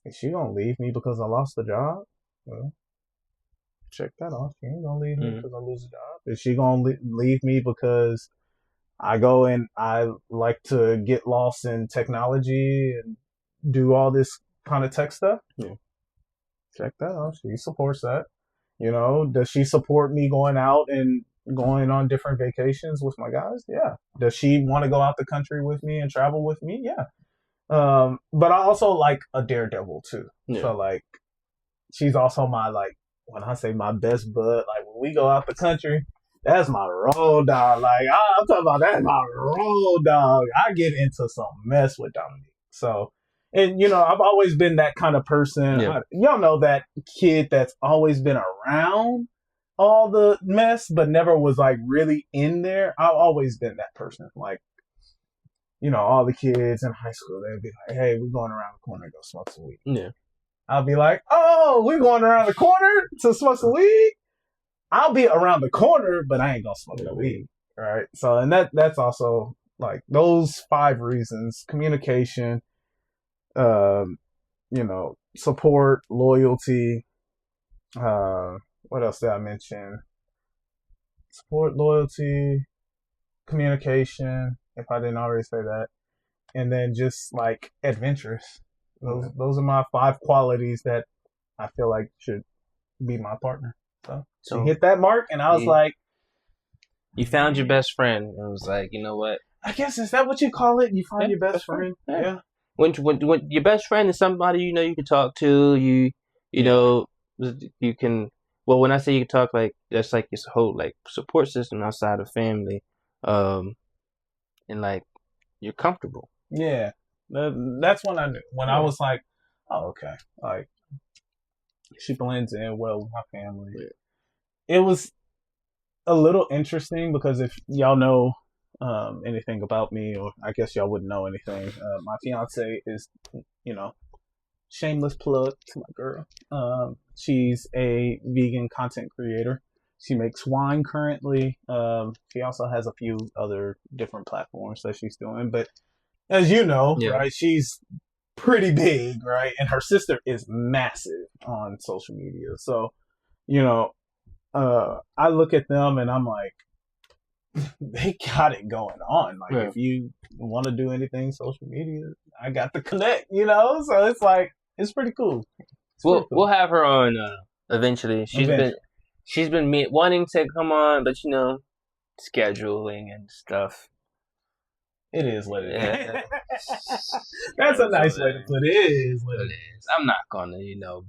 is she going to leave me because I lost the job? Well, check that off. She ain't going to leave me because I lose a job. Is she going to leave me because I go and I like to get lost in technology and do all this kind of tech stuff? Yeah. Check that off. She supports that. Does she support me going out and going on different vacations with my guys? Yeah. Does she want to go out the country with me and travel with me? Yeah. But I also like a daredevil too. Yeah. So like, she's also my, like, when I say my best bud, like when we go out the country, that's my road dog. Like I'm talking about, that's my road dog. I get into some mess with Dominique. So, and I've always been that kind of person. Yeah. Y'all know that kid that's always been around all the mess, but never was like really in there. I've always been that person. Like, all the kids in high school, they'd be like, hey, we're going around the corner to go smoke some weed. Yeah. I'll be like, oh, we're going around the corner to smoke some weed. I'll be around the corner, but I ain't going to smoke no weed. Right. So, and that's also like those 5 reasons: communication, support, loyalty. What else did I mention? Support, loyalty, communication, if I didn't already say that. And then just like adventurous. Those are my 5 qualities that I feel like should be my partner. So hit that mark, and I was like, you found your best friend. And I was like, you know what? I guess, is that what you call it? You find your best friend? Yeah. When your best friend is somebody you can talk to, you can. Well, when I say you can talk, like, that's like this whole like support system outside of family, and like you're comfortable. Yeah, that's when I knew. When I was like, oh, okay, like she blends in well with my family. Yeah. It was a little interesting because if y'all know anything about me, or I guess y'all wouldn't know anything, my fiance is, shameless plug to my girl. She's a vegan content creator. She makes wine currently. She also has a few other different platforms that she's doing. But as you know, right, she's pretty big, right? And her sister is massive on social media. So, I look at them and I'm like, they got it going on. Like, if you want to do anything social media, I got the connect, So it's like, it's pretty cool. We'll have her on eventually. She's been wanting to come on, but scheduling and stuff. It is what it is. That's a nice way to put it. It is what it is. I'm not gonna,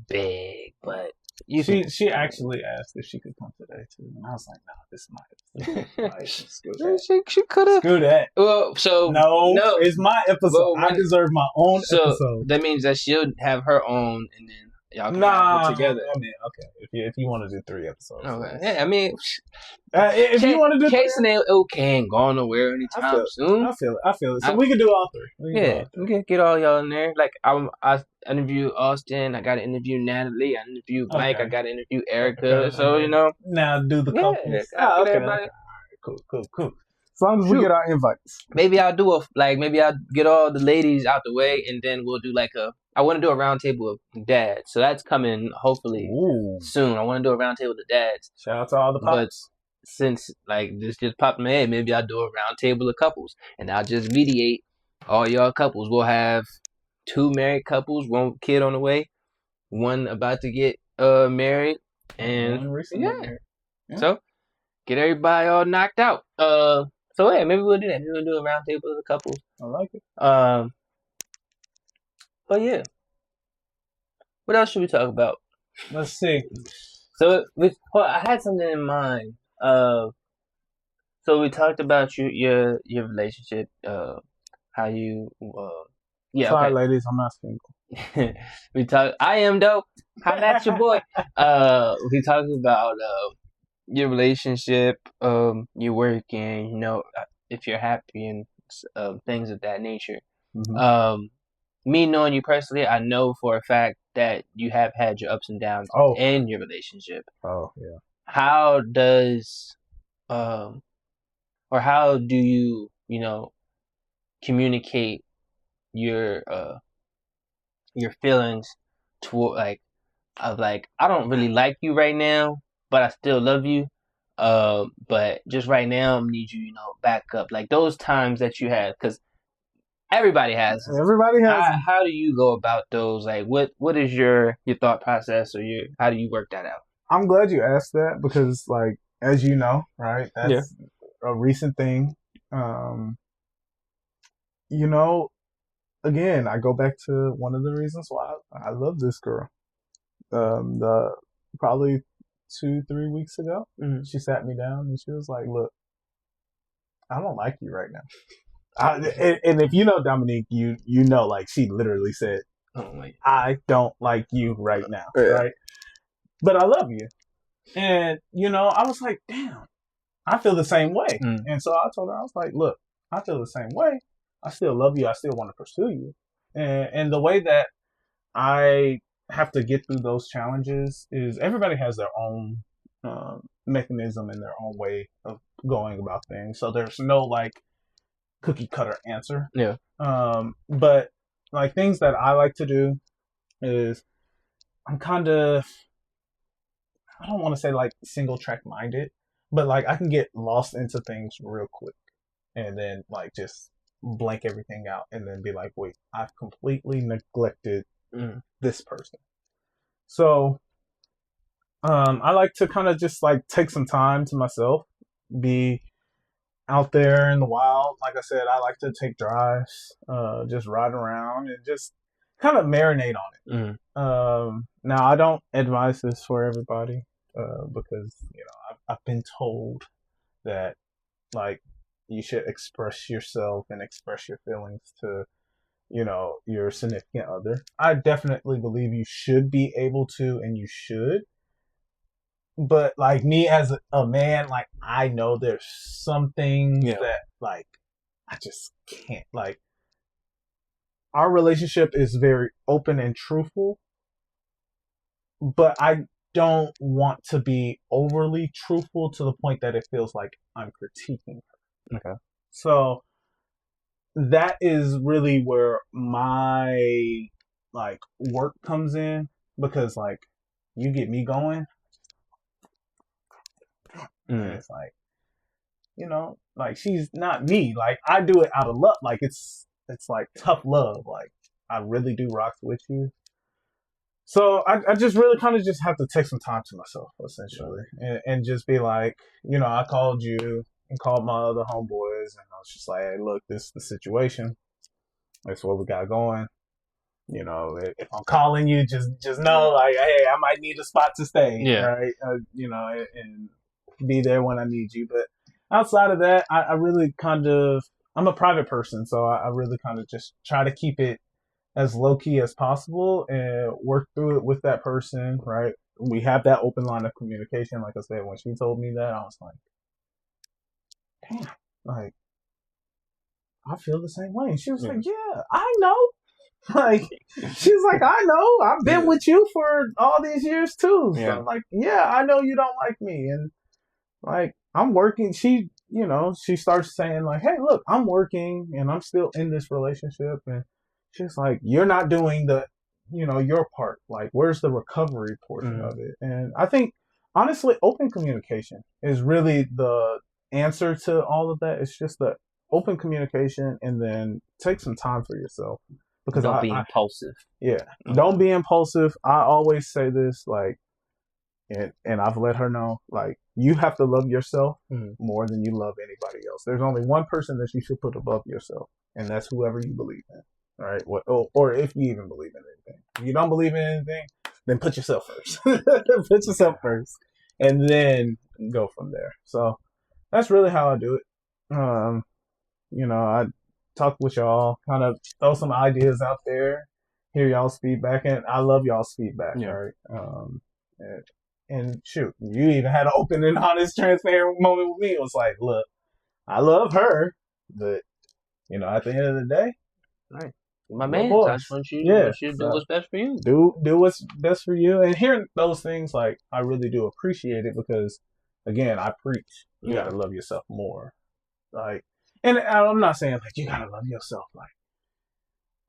beg, but She actually asked if she could come today too, and I was like, nah, this is my episode. Like, screw that. She could have. Screw that. Well, so No, it's my episode. Well, I deserve my own episode. That means that she'll have her own, and then y'all can have it together. I mean, okay. If you want to do 3 episodes, okay. Yeah, I mean, if you want to do Case and LiveOK ain't going nowhere anytime soon. I feel it. So we can do all 3. We can get all y'all in there. Like I interviewed Austin. I got to interview Natalie. I interviewed Mike. I got to interview Erica. So you know. Now do the couples. Okay. All right, cool. As long as we get our invites. Maybe I'll get all the ladies out the way, and then we'll do I want to do a round table of dads. So that's coming hopefully soon. I want to do a round table of dads. Shout out to all the pops. But since this just popped in my head, maybe I'll do a round table of couples, and I'll just mediate all y'all couples. We'll have 2 married couples, 1 kid on the way, 1 about to get married, and 1 recently married. Yeah. So get everybody all knocked out. So yeah, maybe we'll do that. Maybe we'll do a round table of the couples. I like it. But yeah, what else should we talk about? Let's see. So I had something in mind. So we talked about your relationship. How you Sorry, ladies, I'm not single. We talked. I am though. How that's your boy. We talked about your relationship, your working, you know, if you're happy and things of that nature. Mm-hmm. Me knowing you personally, I know for a fact that you have had your ups and downs in your relationship. Oh yeah. How does, or how do you, you know, communicate your feelings toward I don't really like you right now, but I still love you. But just right now, I need you, you know, back up. Like those times that you have, because everybody has. Everybody has. How do you go about those? Like, what is your thought process, or how do you work that out? I'm glad you asked that because, like, as you know, right, that's a recent thing. You know, again, I go back to one of the reasons why I love this girl. Probably 2-3 weeks ago, she sat me down and she was like, "Look, I don't like you right now." And if you know Dominique, you know, like, she literally said, "I don't like you right now," right? But I love you. And, you know, I was like, damn, I feel the same way. And so I told her, I was like, look, I feel the same way. I still love you. I still want to pursue you. And the way that I have to get through those challenges is everybody has their own mechanism and their own way of going about things. So there's no, like, cookie cutter answer. Yeah. But, like, things that I like to do is I'm kind of, I don't want to say like single track minded, but like I can get lost into things real quick and then like just blank everything out and then be like, wait, I've completely neglected this person. So I like to kind of just like take some time to myself, be out there in the wild. Like I said, I like to take drives, just ride around and just kind of marinate on it. Now I don't advise this for everybody, because, you know, I've been told that, like, you should express yourself and express your feelings to, you know, your significant other. I definitely believe you should be able to, and you should. But, like, me as a man, like, I know there's some things that, like, I just can't. Like, our relationship is very open and truthful, but I don't want to be overly truthful to the point that it feels like I'm critiquing her. Okay. So that is really where my, like, work comes in, because, like, you get me going. And it's like, you know, like, she's not me. Like, I do it out of love. Like, it's like tough love. Like, I really do rock with you. So I just really kind of just have to take some time to myself, essentially, and just be like, you know, I called you and called my other homeboys, and I was just like, hey, look, this is the situation. That's what we got going. You know, if I'm calling you, just know, like, hey, I might need a spot to stay, right? You know, and be there when I need you. But outside of that, I really kind of, I'm a private person, so I really kind of just try to keep it as low key as possible and work through it with that person, right? We have that open line of communication. Like I said, when she told me that, I was like, damn, like, I feel the same way. And she was like, yeah, I know. Like, she's like, I know. I've been with you for all these years too. So I'm like, yeah, I know you don't like me. And like, I'm working. She, you know, she starts saying like, hey, look, I'm working and I'm still in this relationship. And she's like, you're not doing the, you know, your part. Like, where's the recovery portion of it? And I think, honestly, open communication is really the answer to all of that. It's just the open communication, and then take some time for yourself. Because don't be impulsive. Yeah. Don't be impulsive. I always say this, like, and I've let her know, like, you have to love yourself more than you love anybody else. There's only one person that you should put above yourself, and that's whoever you believe in. All right? Or if you even believe in anything. If you don't believe in anything, then put yourself first. Put yourself first. And then go from there. So that's really how I do it. You know, I talk with y'all, kind of throw some ideas out there, hear y'all's feedback, and I love y'all's feedback, right? And shoot, you even had an open and honest, transparent moment with me. It was like, look, I love her, but, you know, at the end of the day, right, my man, I just want you to do what's best for you. Do what's best for you. And hearing those things, like, I really do appreciate it because, again, I preach. You gotta love yourself more. Like, and I'm not saying, like, you gotta love yourself. Like,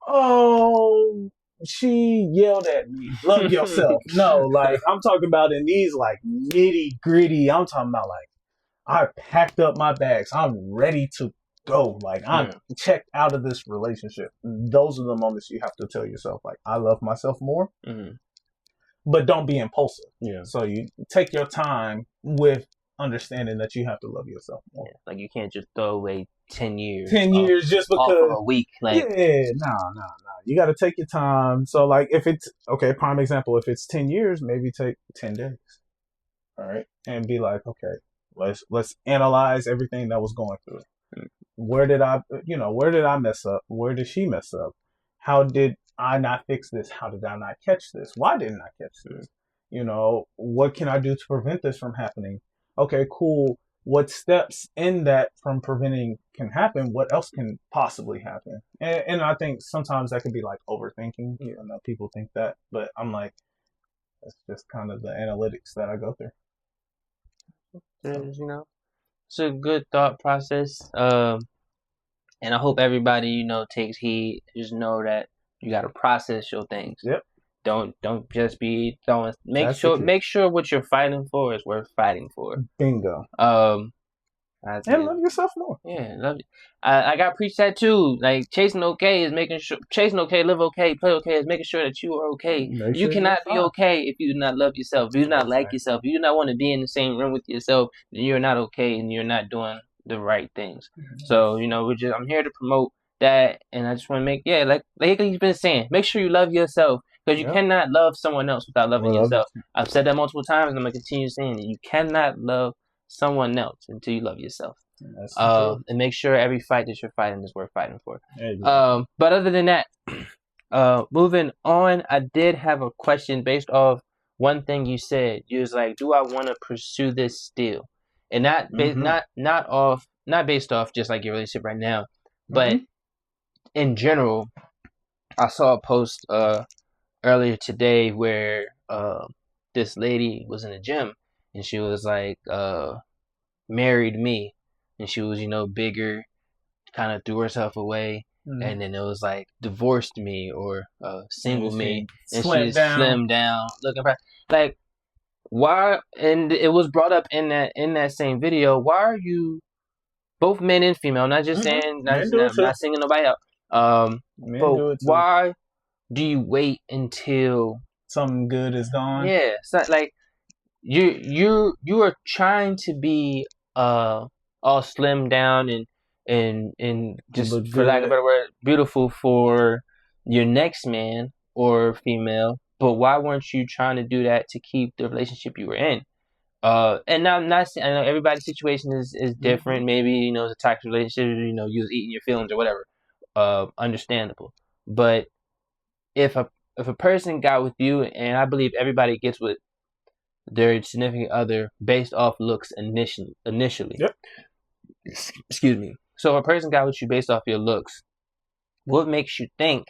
oh, she yelled at me. Love yourself. No, like, I'm talking about in these, like, nitty gritty. I'm talking about, like, I packed up my bags. I'm ready to go. Like, I'm checked out of this relationship. Those are the moments you have to tell yourself, like, I love myself more. But don't be impulsive. So you take your time with understanding that you have to love yourself more. Like, you can't just throw away 10 years. 10 years just because. Off of a week. Like, no. You got to take your time. So, like, if it's, okay, prime example, if it's 10 years, maybe take 10 days. All right. And be like, okay, let's analyze everything that was going through. Where did I mess up? Where did she mess up? How did I not fix this? How did I not catch this? Why didn't I catch this? You know, what can I do to prevent this from happening? Okay, cool. What steps in that from preventing can happen? What else can possibly happen? And I think sometimes that can be like overthinking. You know, people think that, but I'm like, that's just kind of the analytics that I go through. You know, it's a good thought process. And I hope everybody, you know, takes heed. Just know that you got to process your things. Don't just be throwing. Make sure what you're fighting for is worth fighting for. Bingo. And love yourself more. Yeah, love it. I got preached that too. Like, chasing okay is making sure, chasing okay, live okay, play okay is making sure that you are okay. You cannot be okay if you do not love yourself. If you do not like yourself. If you do not want to be in the same room with yourself, then you're not okay and you're not doing the right things. So, you know, I'm here to promote that, and I just want to make, like you've been saying, make sure you love yourself. Because you cannot love someone else without loving yourself. I've said that multiple times, and I'm going to continue saying it. You cannot love someone else until you love yourself. And make sure every fight that you're fighting is worth fighting for. But other than that, moving on, I did have a question based off one thing you said. You was like, do I want to pursue this still? And not based off just like your relationship right now, but in general. I saw a post earlier today where this lady was in the gym and she was like, married me, and she was, you know, bigger, kind of threw herself away, and then it was like divorced me or single me, and she slimmed down, looking for, like, why? And it was brought up in that same video. Why are you, both men and female, not just saying, not singling nobody out, but why do you wait until something good is gone? Yeah, it's not like you are trying to be all slimmed down and just, for lack of a better word, beautiful for, your next man or female, but why weren't you trying to do that to keep the relationship you were in? And now I'm not saying, I know everybody's situation is different. Maybe, you know, it's a toxic relationship, you know, you was eating your feelings or whatever. Understandable. But if a person got with you, and I believe everybody gets with their significant other based off looks initially. Yep. Excuse me. So if a person got with you based off your looks, what makes you think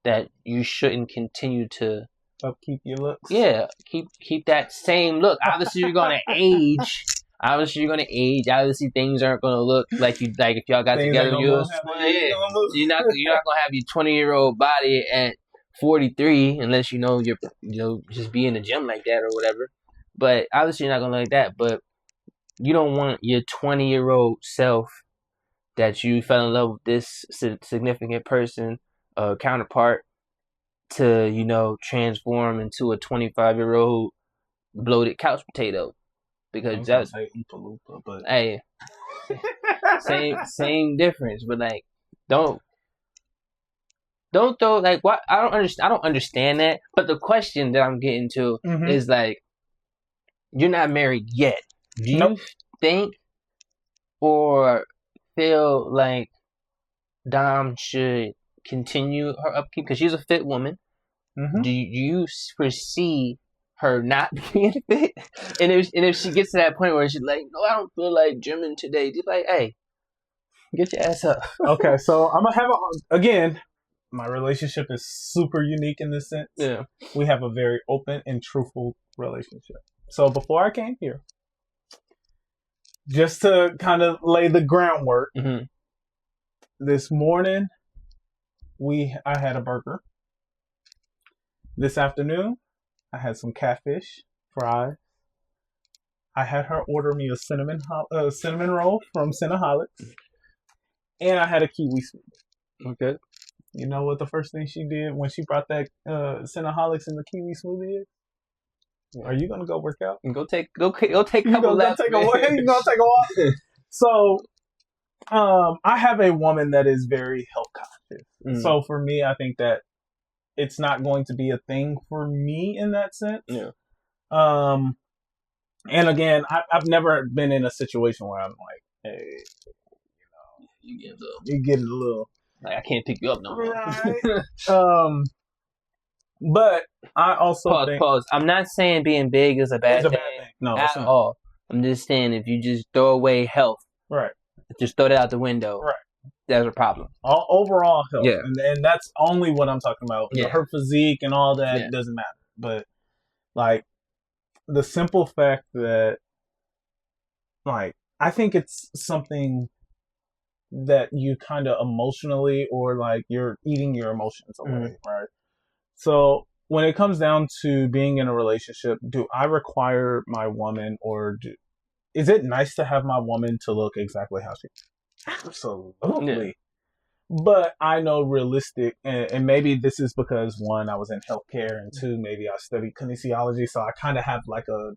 that you shouldn't continue to upkeep your looks? Yeah, keep that same look. Obviously, you're gonna age. Obviously, things aren't gonna look like if y'all got together. You're not gonna have your 20-year-old body at 43 unless you're just be in the gym like that or whatever. But obviously, you're not gonna like that. But you don't want your 20-year-old self that you fell in love with this significant person, counterpart, to transform into a 25-year-old bloated couch potato, because that's Oompa Loompa, but hey, same difference. But like, don't throw like what I don't understand that. But the question that I'm getting to is like, you're not married yet. Do you think or feel like Dom should continue her upkeep because she's a fit woman? Do you foresee her not being fit? And if she gets to that point where she's like, no, I don't feel like gymming today, just like, hey, get your ass up. Okay, so I'm gonna have again. My relationship is super unique in this sense. Yeah, we have a very open and truthful relationship. So before I came here, just to kind of lay the groundwork, this morning I had a burger. This afternoon, I had some catfish, fries. I had her order me a cinnamon roll from Cinnaholics, and I had a kiwi smoothie. Okay. You know what the first thing she did when she brought that Cinnaholics and the kiwi smoothie is? Are you gonna go work out? Go take a couple laps. You gonna take a walk? So, I have a woman that is very health conscious. So for me, I think that it's not going to be a thing for me in that sense. Yeah. And again, I've never been in a situation where I'm like, hey, you getting a little like, I can't pick you up no more. Right. But I also think pause. I'm not saying being big is a bad thing. No, at all. I'm just saying if you just throw away health, right, just throw that out the window, right, there's a problem. Overall health, yeah, and that's only what I'm talking about. Yeah. Her physique and all that doesn't matter. But like the simple fact that, like, I think it's something that you kind of emotionally, or like you're eating your emotions away, right? So when it comes down to being in a relationship, do I require my woman, or is it nice to have my woman to look exactly how she is? Absolutely. Yeah. But I know realistic, and maybe this is because, one, I was in healthcare, and two, maybe I studied kinesiology, so I kind of have like a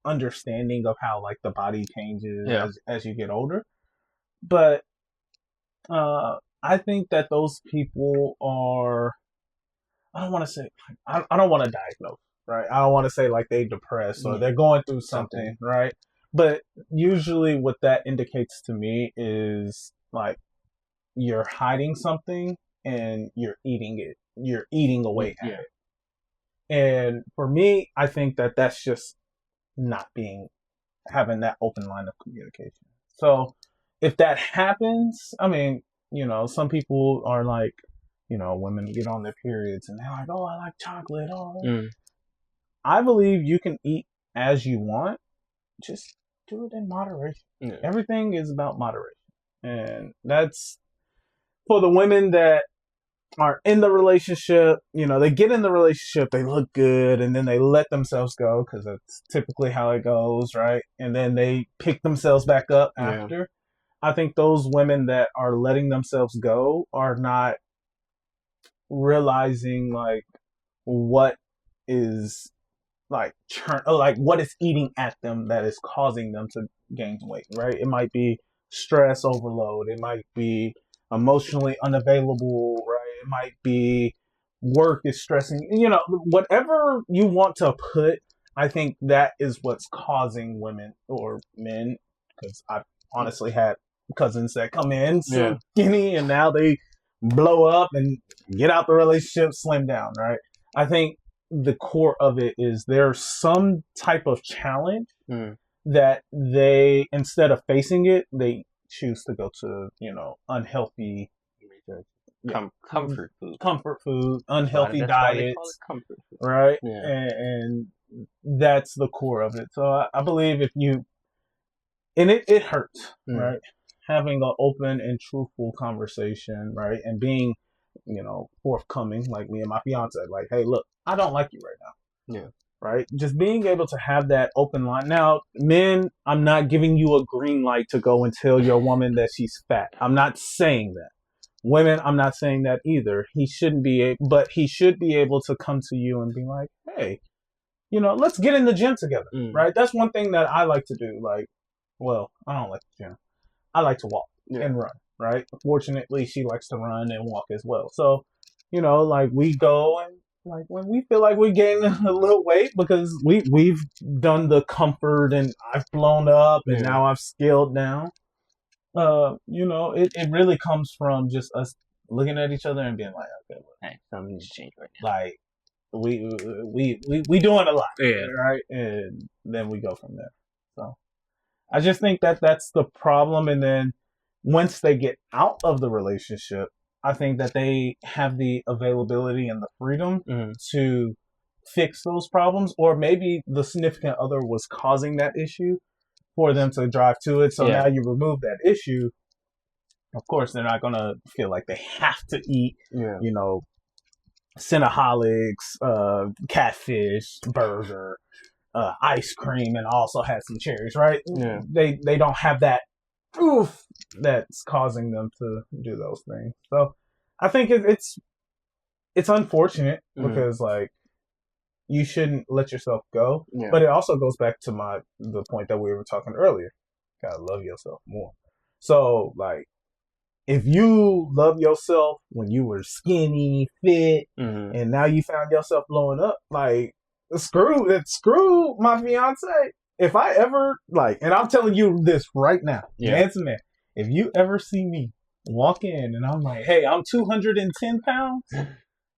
understanding of how like the body changes as you get older. But I think that those people are, I don't want to say, I don't want to diagnose, right? I don't want to say like they depressed or they're going through something, right? But usually what that indicates to me is like you're hiding something and you're eating it. You're eating away at it. And for me, I think that that's just not having that open line of communication. So if that happens, I mean, some people are like, women get on their periods and they're like, oh, I like chocolate. I believe you can eat as you want. Just do it in moderation. Yeah. Everything is about moderation. And that's for the women that are in the relationship. They get in the relationship, they look good, and then they let themselves go because that's typically how it goes, right? And then they pick themselves back up after. Yeah. I think those women that are letting themselves go are not realizing like what is like what is eating at them that is causing them to gain weight, right? It might be stress overload, it might be emotionally unavailable, right? It might be work is stressing, whatever you want to put, I think that is what's causing women or men, because I've honestly had cousins that come in so skinny and now they blow up and get out the relationship, slim down, right? I think the core of it is there's some type of challenge that they, instead of facing it, they choose to go to, unhealthy comfort food, unhealthy diets, comfort food. right? And that's the core of it. So I believe if you, and it hurts, right? Having an open and truthful conversation, right? And being, forthcoming, like me and my fiance, like, hey, look, I don't like you right now. Yeah. Right? Just being able to have that open line. Now, men, I'm not giving you a green light to go and tell your woman that she's fat. I'm not saying that. Women, I'm not saying that either. He shouldn't be, but he should be able to come to you and be like, hey, let's get in the gym together, right? That's one thing that I like to do. Like, well, I don't like the gym. I like to walk and run, right? Fortunately, she likes to run and walk as well. So, like we go and like when we feel like we're gaining a little weight because we've done the comfort and I've blown up and now I've scaled down. It really comes from just us looking at each other and being like, okay, look, hey, something needs to change right now. Like we doing a lot, right? And then we go from there. So I just think that that's the problem. And then once they get out of the relationship, I think that they have the availability and the freedom to fix those problems, or maybe the significant other was causing that issue for them to drive to it. So now you remove that issue. Of course, they're not going to feel like they have to eat, Cinnaholics, catfish, burger, ice cream, and also have some cherries, right? Yeah. They don't have that proof that's causing them to do those things. So I think it's unfortunate because like you shouldn't let yourself go. Yeah. But it also goes back to the point that we were talking earlier. Gotta love yourself more. So like if you love yourself when you were skinny, fit, and now you found yourself blowing up, like screw my fiance. If I ever and I'm telling you this right now, man to man, if you ever see me walk in and I'm like, hey, I'm 210 pounds,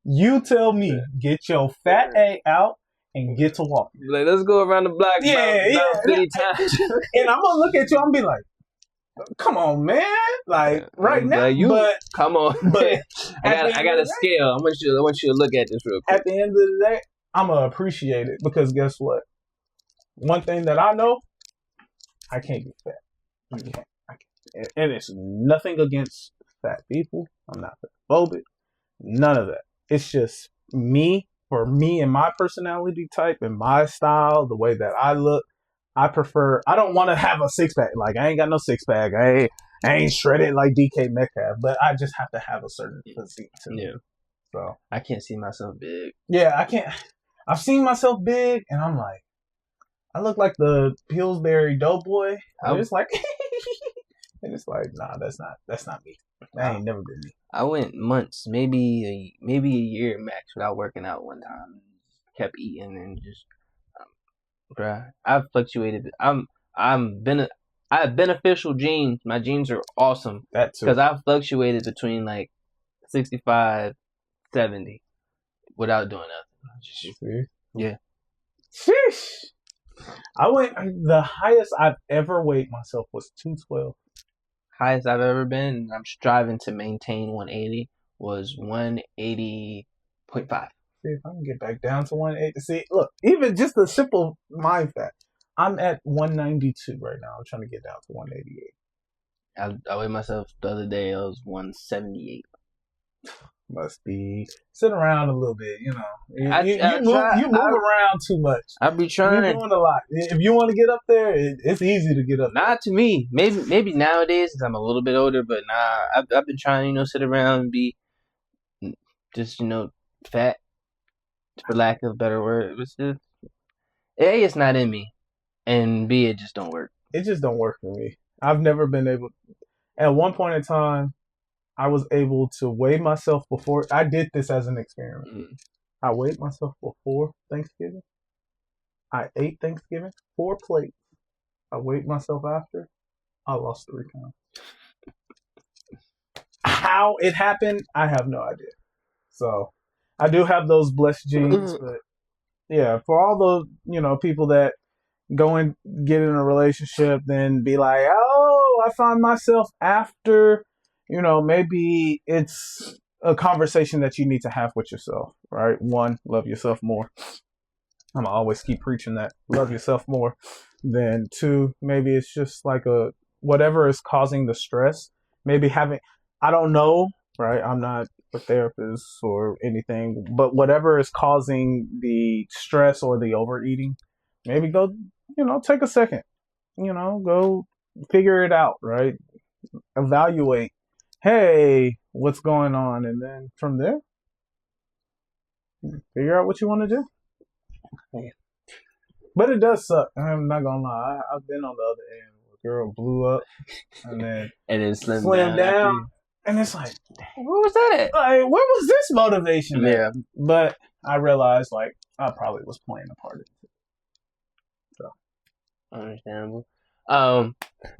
you tell me, get your fat A out and get to walking. Like, let's go around the block about 50 times. And I'm gonna look at you, I'm gonna be like, come on, man. Like right now, but come on. But I got a scale. I want you to look at this real quick. At the end of the day, I'm gonna appreciate it because guess what? One thing that I know, I can't get fat. I can't. And it's nothing against fat people. I'm not phobic. None of that. It's just me. For me and my personality type and my style, the way that I look, I don't want to have a six pack. Like I ain't got no six pack. I ain't shredded like DK Metcalf, but I just have to have a certain physique too. Yeah. So I can't see myself big. Yeah, I can't. I've seen myself big, and I'm like, I look like the Pillsbury Doughboy. And it's like, nah, that's not me. That ain't never been me. I went months, maybe a year max without working out one time. Kept eating and just, bruh. I've fluctuated. I have beneficial genes. My genes are awesome. That too. Because I've fluctuated between like 65, 70 without doing nothing. Yeah. Sheesh. The highest I've ever weighed myself was 212. Highest I've ever been, and I'm striving to maintain 180, was 180.5. See if I can get back down to 180. See, look, even just a simple mind fact. I'm at 192 right now. I'm trying to get down to 188. I weighed myself the other day. I was 178. Must be sit around a little bit, you move around too much. I be trying. You're doing a lot. If you want to get up there, it's easy to get up. Not to me. Maybe nowadays, since I'm a little bit older. But nah, I've been trying, sit around and be just, fat, for lack of a better word. It's just, A, it's not in me, and B, it just don't work. It just don't work for me. I've never been able. At one point in time, I was able to weigh myself before. I did this as an experiment. I weighed myself before Thanksgiving. I ate Thanksgiving, 4 plates. I weighed myself after. I lost 3 pounds. How it happened, I have no idea. So I do have those blessed genes, but yeah, for all the people that go and get in a relationship, then be like, oh, I found myself after, maybe it's a conversation that you need to have with yourself, right? 1, love yourself more. I'm gonna always keep preaching that. Love yourself more. Then 2, maybe it's just like whatever is causing the stress. Maybe I don't know, right? I'm not a therapist or anything, but whatever is causing the stress or the overeating, maybe go, take a second, go figure it out, right? Evaluate, hey, what's going on? And then from there, figure out what you want to do. But it does suck. I'm not gonna lie. I've been on the other end. A girl blew up and then slimmed down. And it's like, what was that? Like, where was this motivation? Yeah. But I realized, I probably was playing a part in it. So. Understandable.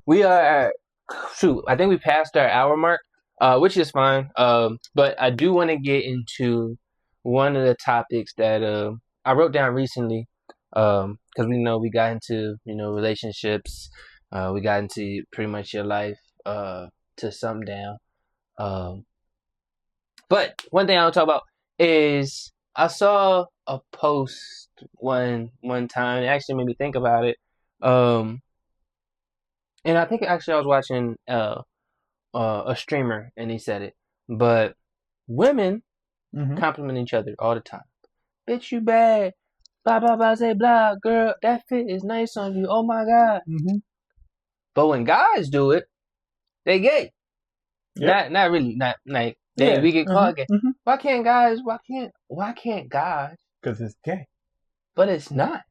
We are at, I think we passed our hour mark, which is fine. But I do want to get into one of the topics that I wrote down recently, because we got into, relationships. We got into pretty much your life to sum down. But one thing I want to talk about is I saw a post one time. It actually made me think about it. And I think actually I was watching a streamer and he said it. But women compliment each other all the time. Bitch, you bad. Blah blah blah. Say blah. Girl, that fit is nice on you. Oh my god. But when guys do it, they gay. Yep. Not really. Not like we get caught gay. Why can't guys? Why can't guys? Because it's gay. But it's not.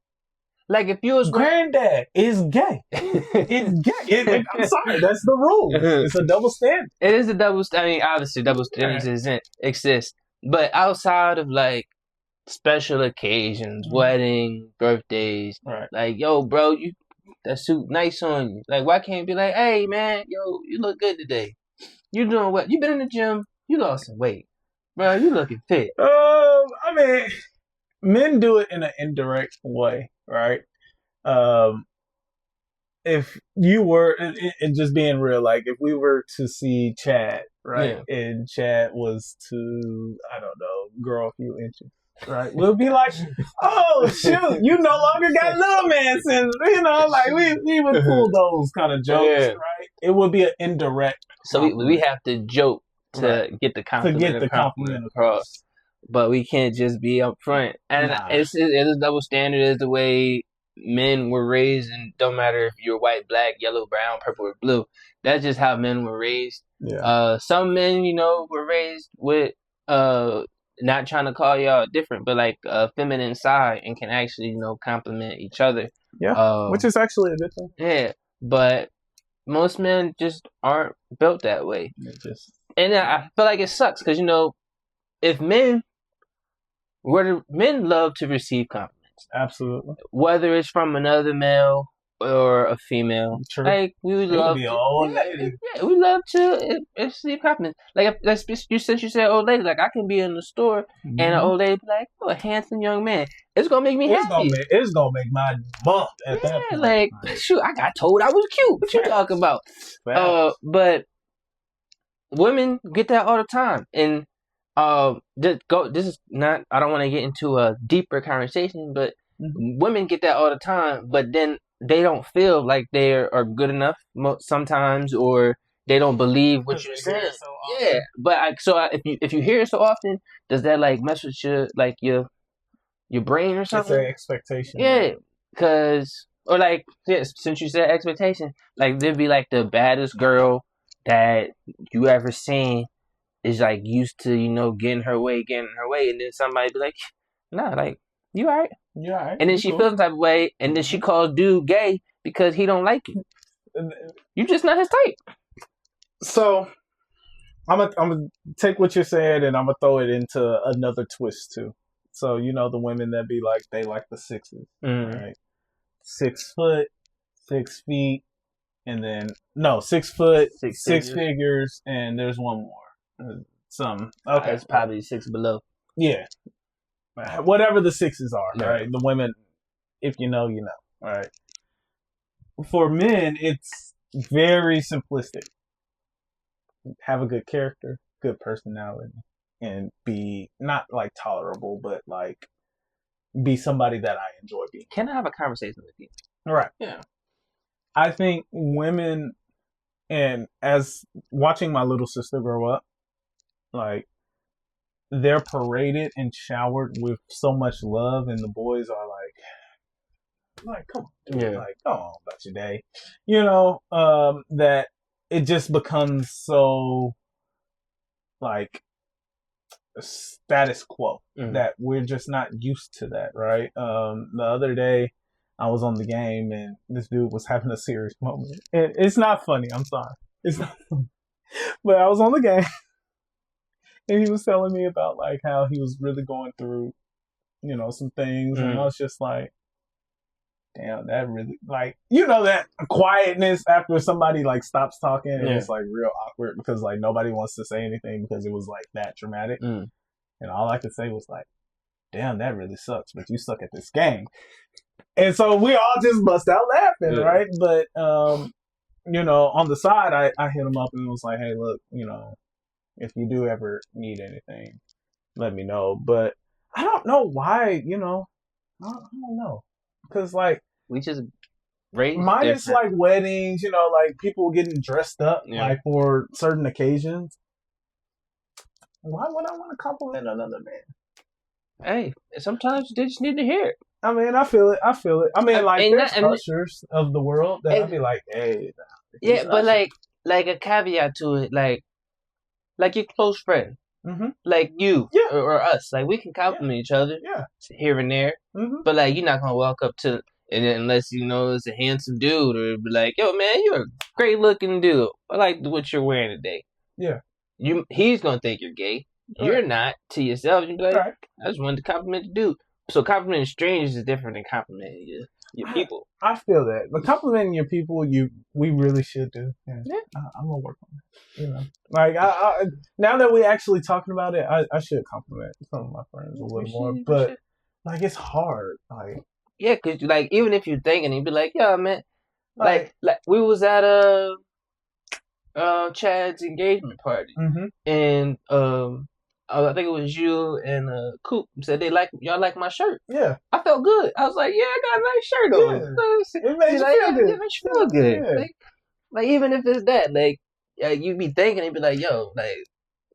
Like if you was granddad is gay. It's gay. I'm sorry, that's the rule. It's a double standard. It is a double standard. I mean, obviously double standards exist. But outside of special occasions, weddings, birthdays, right. Like, yo, bro, that suit nice on you. Like, why can't it be like, hey man, yo, you look good today. You doing what? You been in the gym? You lost some weight, bro. You looking fit. I mean, men do it in an indirect way, right? If you were, and just being real, if we were to see Chad, right, and Chad was to, I don't know, grow a few inches, right, we'll be like, oh shoot, you no longer got little man syndrome, we would pull those kind of jokes, right? It would be an indirect. So we have to joke to get the compliment across. But we can't just be up front. And it's a double standard. Is the way men were raised, and don't matter if you're white, black, yellow, brown, purple, or blue. That's just how men were raised. Yeah. Some men, were raised with not trying to call y'all different, but a feminine side, and can actually, compliment each other. Yeah. Which is actually a good thing. Yeah. But most men just aren't built that way. And I feel like it sucks because, if men love to receive compliments. Absolutely. Whether it's from another male or a female. True. We would love to. Old lady. Yeah, we love to receive compliments. Since you said old lady, I can be in the store and an old lady be like, oh, a handsome young man. It's gonna make me happy. It's gonna make my bump at that point. Shoot, I got told I was cute. What you talking about? But women get that all the time, and this is not. I don't want to get into a deeper conversation, but women get that all the time. But then they don't feel like they are good enough sometimes, or they don't believe what you're saying. So but if you hear it so often, does that mess with your brain or something? It's an expectation. Yeah, because since you said expectation, there'd be the baddest girl that you ever seen is used to getting her way, and then somebody be like, nah, you alright? You alright? And then she feels the type of way, and then she calls dude gay because he don't like you. You just not his type. So I'm gonna take what you're saying and I'm gonna throw it into another twist too. So the women that be like they like the sixes, right? 6 foot, 6 feet, and then no 6 foot, six figures, and there's one more. Some okay, it's probably 6 below. Yeah, whatever the sixes are, right? The women, if you know, you know, right? For men, it's very simplistic. Have a good character, good personality, and be not like tolerable, but like be somebody that I enjoy being. Can I have a conversation with you? Right. Yeah. I think women, and as watching my little sister grow up, like they're paraded and showered with so much love, and the boys are like, come on, dude. Like, go on about your day, that it just becomes so like status quo that we're just not used to that, right? The other day I was on the game and this dude was having a serious moment. It's not funny. I'm sorry. It's not funny. But I was on the game and he was telling me about like how he was really going through, some things. And I was just like, damn, that really like, that quietness after somebody like stops talking and it's like real awkward because like nobody wants to say anything because it was like that dramatic. And all I could say was like, damn, that really sucks, but you suck at this game. And so we all just bust out laughing, right? But, on the side, I hit him up and was like, hey, look, if you do ever need anything, let me know. But I don't know why, I don't know. Because, like, we just raised mine different. is like weddings, like people getting dressed up, like for certain occasions. Why would I want to compliment another man? Hey, sometimes they just need to hear it. I mean, I feel it. I mean, like, there's ushers of the world that I'd be like, hey. Yeah, but like a caveat to it, like your close friend, like you or us, like we can compliment each other, here and there, but like you're not gonna walk up to, and unless it's a handsome dude, or be like, yo man, you're a great looking dude. I like what you're wearing today. Yeah. He's gonna think you're gay. Right. You're not to yourself. You're like, I just wanted to compliment the dude. So complimenting strangers is different than complimenting your people. I feel that, but complimenting your people, we really should do. Yeah. I'm gonna work on it. Like I now that we're actually talking about it, I should compliment some of my friends a little more. But like it's hard. Like cause like even if you're thinking, you'd be like, yeah, man, like we was at Chad's engagement party, and I think it was you and Coop said y'all like my shirt. Yeah, I felt good. I was like, yeah, I got a nice shirt on. It made you feel good. It makes you feel good. Yeah. Like even if it's that, like you'd be thinking, you'd be like, yo, like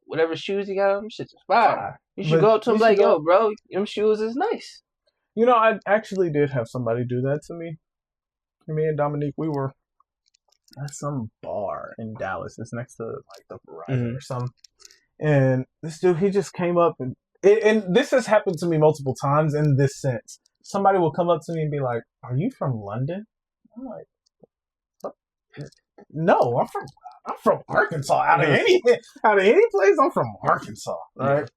whatever shoes you got on, shit's fire. You should go up to him like, yo, bro, them shoes is nice. I actually did have somebody do that to me. Me and Dominique, we were at some bar in Dallas. It's next to like the Verizon or something. And this dude, he just came up and this has happened to me multiple times in this sense. Somebody will come up to me and be like, "Are you from London?" I'm like, what? "No, I'm from Arkansas. Out of any place, I'm from Arkansas, right?"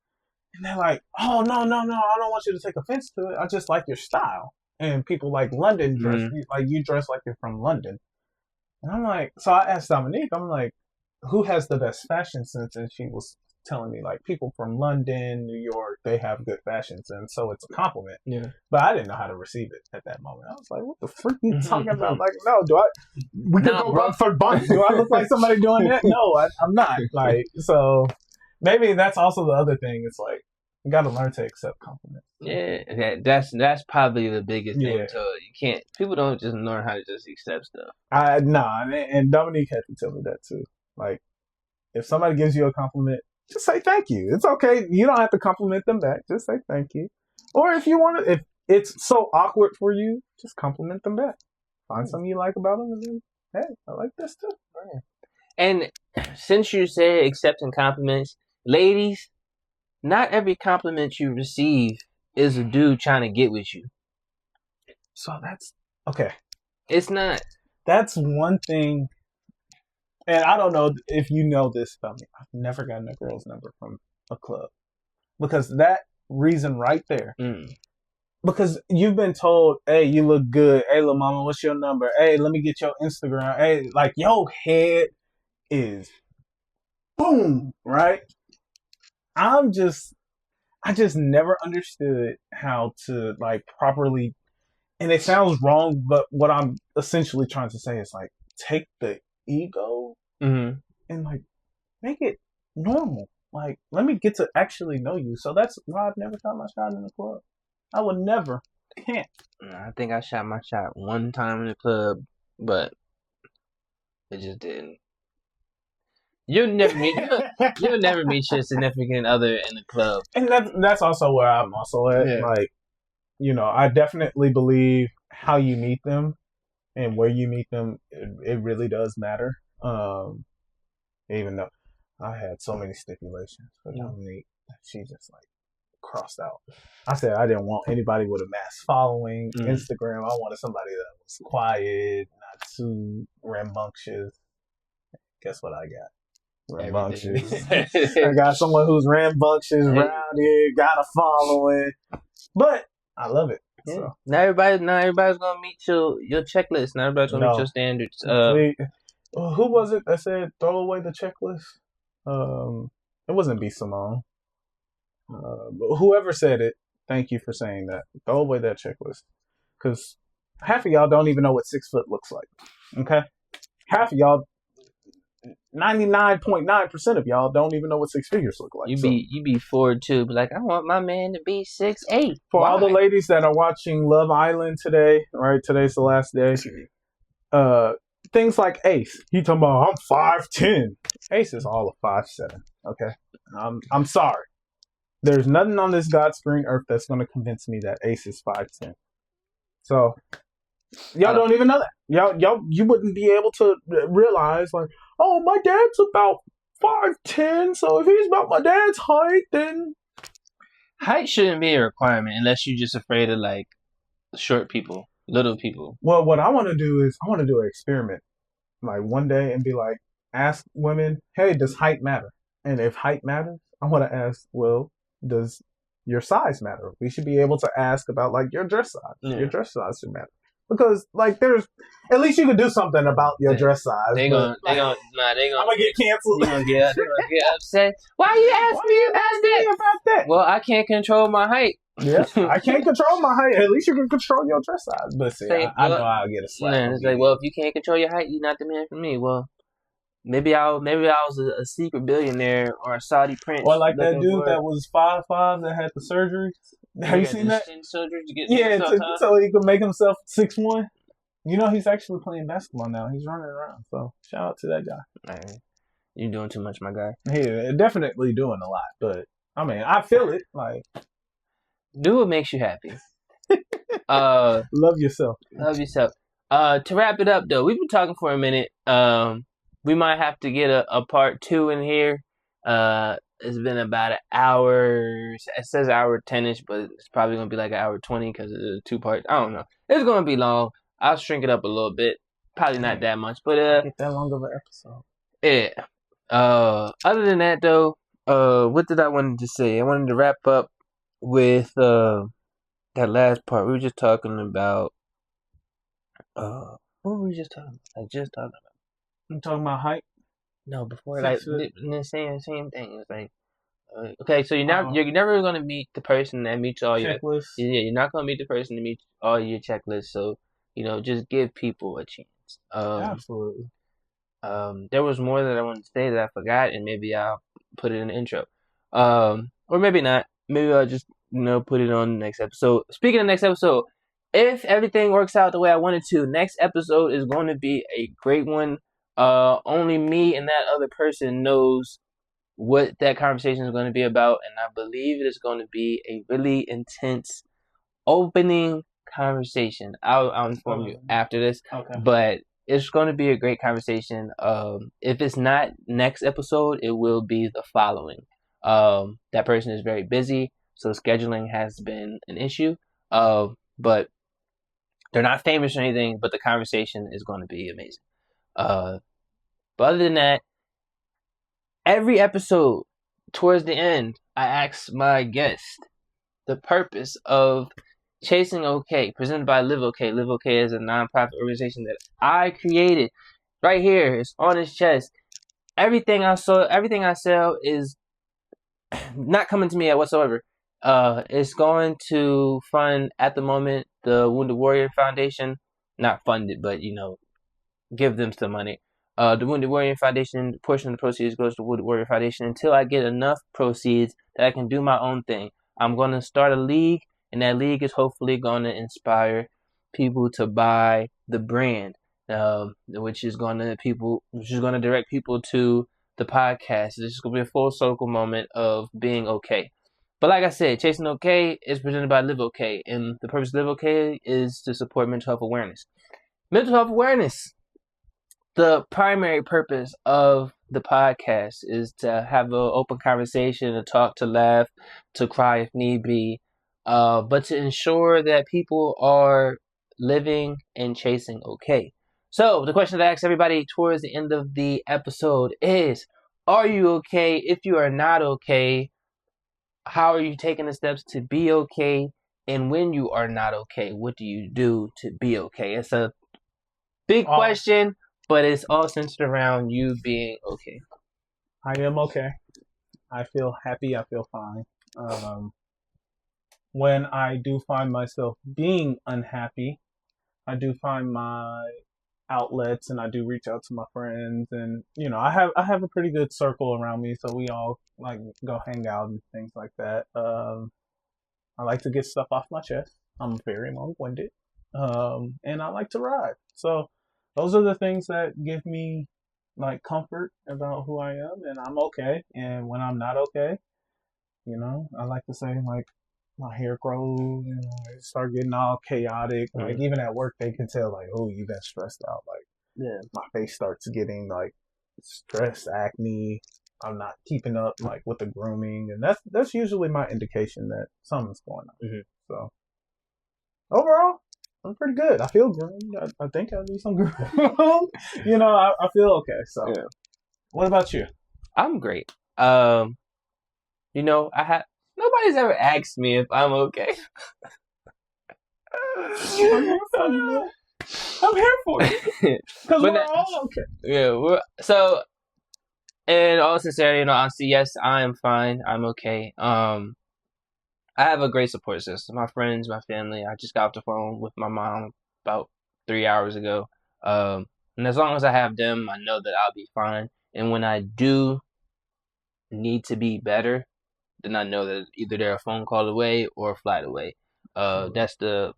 And they're like, "Oh no, I don't want you to take offense to it. I just like your style." And people like London dress like you dress like you're from London. And I'm like, so I asked Dominique, I'm like, who has the best fashion sense? And she was telling me like people from London, New York, they have good fashion sense, so it's a compliment. Yeah. But I didn't know how to receive it at that moment. I was like, what the freak are you talking about? Like, no, we can go run for bunch. Do I look like somebody doing that? No, I'm not. Like, so maybe that's also the other thing. It's like, you got to learn to accept compliments. Yeah, that's probably the biggest thing. So people don't just learn how to just accept stuff. And Dominique had to tell me that too. Like, if somebody gives you a compliment, just say thank you. It's okay. You don't have to compliment them back. Just say thank you. Or if you want to, if it's so awkward for you, just compliment them back. Find something you like about them, and then, hey, I like this too. Right. And since you said accepting compliments, ladies, not every compliment you receive is a dude trying to get with you. So that's okay. It's not. That's one thing And I don't know if you know this about me. I've never gotten a girl's number from a club because that reason right there. Because you've been told, hey, you look good. Hey, little mama, what's your number? Hey, let me get your Instagram. Hey, like your head is boom, right? I just never understood how to like properly, and it sounds wrong, but what I'm essentially trying to say is like take the ego and like make it normal. Like, let me get to actually know you. So that's why I've never shot my shot in the club. I would never. Can't. I think I shot my shot one time in the club, but it just didn't. You'll never meet your significant other in the club. And that's also where I'm also at. Yeah. Like, I definitely believe how you meet them and where you meet them, it really does matter. Even though I had so many stipulations for Dominique, she just like crossed out. I said I didn't want anybody with a mass following. Instagram, I wanted somebody that was quiet, not too rambunctious. Guess what I got? Rambunctious. I got someone who's rambunctious, rowdy, got a following, but I love it. Yeah. So. Not everybody's gonna meet your checklist. Not everybody's gonna meet your standards. Who was it that said throw away the checklist? It wasn't B. Simone. But whoever said it, thank you for saying that. Throw away that checklist, because half of y'all don't even know what 6 foot looks like. Okay, half of y'all. 99.9% of y'all don't even know what 6 figures look like. You be 4'2", but like I want my man to be 6'8". For all the ladies that are watching Love Island today, right? Today's the last day. Things like Ace, he talking about I'm 5'10". Ace is all of 5'7". Okay, I'm sorry. There's nothing on this God's green earth that's going to convince me that Ace is 5'10". So y'all don't even know that. Y'all, you wouldn't be able to realize like, oh, my dad's about 5'10", so if he's about my dad's height, then height shouldn't be a requirement unless you're just afraid of like short people, little people. Well, what I want to do is I want to do an experiment, like one day, and be like, ask women, hey, does height matter? And if height matters, I want to ask, well, does your size matter? We should be able to ask about like your dress size. Yeah. Your dress size should matter. Because like there's at least you can do something about your dress size. I'm gonna get canceled. They're gonna get upset. Why you ask me about that? Well, I can't control my height. Yeah, I can't control my height. At least you can control your dress size. But see, I know I'll get a slap. It's like, well, if you can't control your height, you're not the man for me. Well, maybe I was a secret billionaire or a Saudi prince. Or like that dude that was 5'5" that had the surgery. Have you seen that? Surgery to get so he could make himself 6'1". You know, he's actually playing basketball now. He's running around. So shout out to that guy. Man, you're doing too much, my guy. Yeah, definitely doing a lot. But I mean, I feel it. Like, do what makes you happy. Love yourself. Love yourself. To wrap it up, though, we've been talking for a minute. We might have to get a part 2 in here. It's been about an hour. It says hour 10ish, but it's probably gonna be like an hour 20 because it's 2 parts. I don't know. It's gonna be long. I'll shrink it up a little bit. Probably not that much, but get that long of an episode. Yeah. Other than that, though, what did I want to say? I wanted to wrap up with that last part. We were just talking about. What were we just talking about? I'm talking about height. No, before like the same thing. It's like okay, so you're never gonna meet the person that meets all your checklists. Yeah, you're not gonna meet the person that meets all your checklists. So just give people a chance. Absolutely. There was more that I wanted to say that I forgot, and maybe I'll put it in the intro. Or maybe not. Maybe I'll just put it on the next episode. Speaking of next episode, if everything works out the way I wanted to, next episode is going to be a great one. Only me and that other person knows what that conversation is going to be about, and I believe it is going to be a really intense opening conversation. I'll inform you after this. Okay. But it's going to be a great conversation. If it's not next episode, it will be the following. That person is very busy, so scheduling has been an issue. But they're not famous or anything, but the conversation is going to be amazing. But other than that, every episode, towards the end, I ask my guest the purpose of Chasing OK, presented by LiveOK. LiveOK is a nonprofit organization that I created. Right here, it's on his chest. Everything I sell is not coming to me at whatsoever. It's going to fund at the moment the Wounded Warrior Foundation. Not fund it, but give them some money. The Wounded Warrior Foundation, portion of the proceeds goes to Wounded Warrior Foundation until I get enough proceeds that I can do my own thing. I'm going to start a league, and that league is hopefully going to inspire people to buy the brand, which is going to direct people to the podcast. This is going to be a full circle moment of being okay. But like I said, Chasing OK is presented by LiveOK, and the purpose of LiveOK is to support mental health awareness. Mental health awareness. The primary purpose of the podcast is to have an open conversation, to talk, to laugh, to cry if need be, but to ensure that people are living and chasing okay. So the question that I ask everybody towards the end of the episode is, are you okay? If you are not okay, how are you taking the steps to be okay? And when you are not okay, what do you do to be okay? It's a big question, but it's all centered around you being okay. I am okay. I feel happy. I feel fine. When I do find myself being unhappy, I do find my outlets, and I do reach out to my friends, and I have a pretty good circle around me, so we all like go hang out and things like that. I like to get stuff off my chest. I'm very long-winded, and I like to ride. So those are the things that give me like comfort about who I am, and I'm okay. And when I'm not okay, I like to say like my hair grows, it start getting all chaotic. Mm-hmm. Like even at work, they can tell like, oh, you've been stressed out. Like, my face starts getting like stress, acne. I'm not keeping up like with the grooming, and that's usually my indication that something's going on. Mm-hmm. So overall, I'm pretty good. I feel groomed. I think I need some groom. I feel okay. So, What about you? I'm great. Nobody's ever asked me if I'm okay. I'm here for you. Because we're all okay. Yeah. So, in all sincerity, honesty, yes, I am fine. I'm okay. I have a great support system. My friends, my family. I just got off the phone with my mom about 3 hours ago. And as long as I have them, I know that I'll be fine. And when I do need to be better, then I know that either they're a phone call away or a flight away. That's the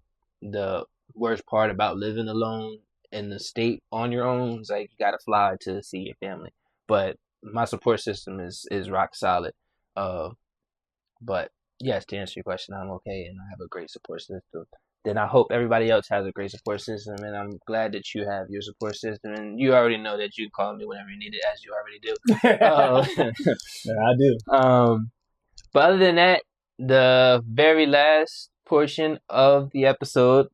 worst part about living alone in the state on your own. It's like you gotta fly to see your family. But my support system is rock solid. But yes, to answer your question, I'm okay, and I have a great support system. Then I hope everybody else has a great support system, and I'm glad that you have your support system. And you already know that you can call me whenever you need it, as you already do. Yeah, I do. But other than that, the very last portion of the episode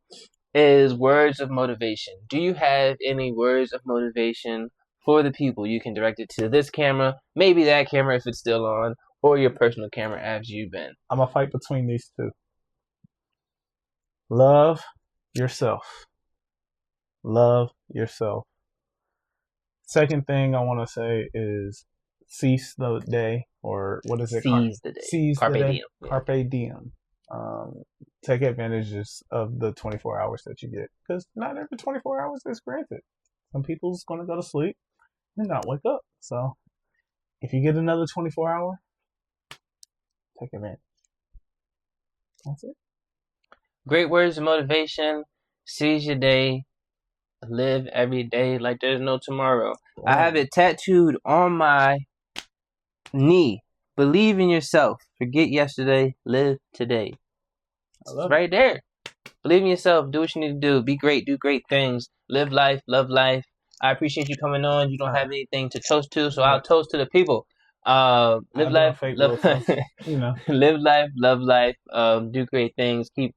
is words of motivation. Do you have any words of motivation for the people? You can direct it to this camera, maybe that camera if it's still on, or your personal camera as you've been. I'm going to fight between these two. Love yourself. Love yourself. Second thing I want to say is seize the day, or what is it? Seize the day. Seize Carpe the day. diem. Carpe diem. Take advantages of the 24 hours that you get, because not every 24 hours is granted. Some people's going to go to sleep and not wake up. So if you get another 24 hour, take advantage. That's it. Great words of motivation. Seize your day. Live every day like there's no tomorrow. Oh. I have it tattooed on my knee. Believe in yourself. Forget yesterday. Live today. It's right there. Believe in yourself. Do what you need to do. Be great. Do great things. Live life. Love life. I appreciate you coming on. You don't have anything to toast to, so I'll toast to the people. Live life. Live life. Love life. Do great things. Keep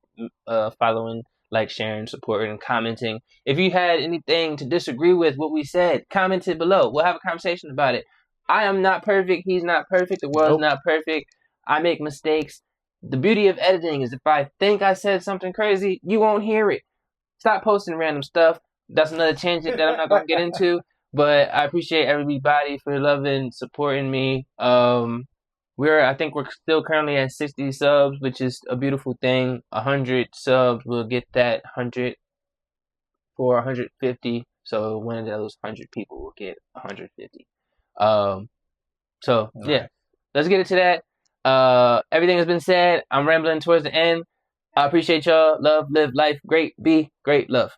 following like, sharing, supporting, and commenting. If you had anything to disagree with what we said, comment it below. We'll have a conversation about it. I am not perfect. He's not perfect. The world's not perfect. I make mistakes. The beauty of editing is if I think I said something crazy, you won't hear it. Stop posting random stuff. That's another tangent that I'm not going to get into. But I appreciate everybody for loving, supporting me. I think we're still currently at 60 subs, which is a beautiful thing. 100 subs, we'll get that 100 for 150. So one of those 100 people will get 150. So yeah, let's get into that. Everything has been said. I'm rambling towards the end. I appreciate y'all. Love, live life great, be great, love.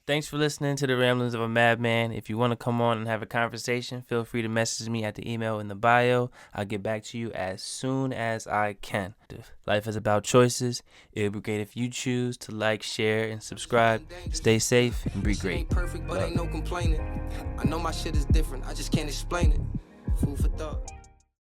Thanks for listening to the Ramblings of a Madman. If you want to come on and have a conversation, feel free to message me at the email in the bio. I'll get back to you as soon as I can. Life is about choices. It would be great if you choose to like, share, and subscribe. Stay safe and be great. Ain't perfect, but ain't no complaining. I know my shit is different. I just can't explain it. Food for thought.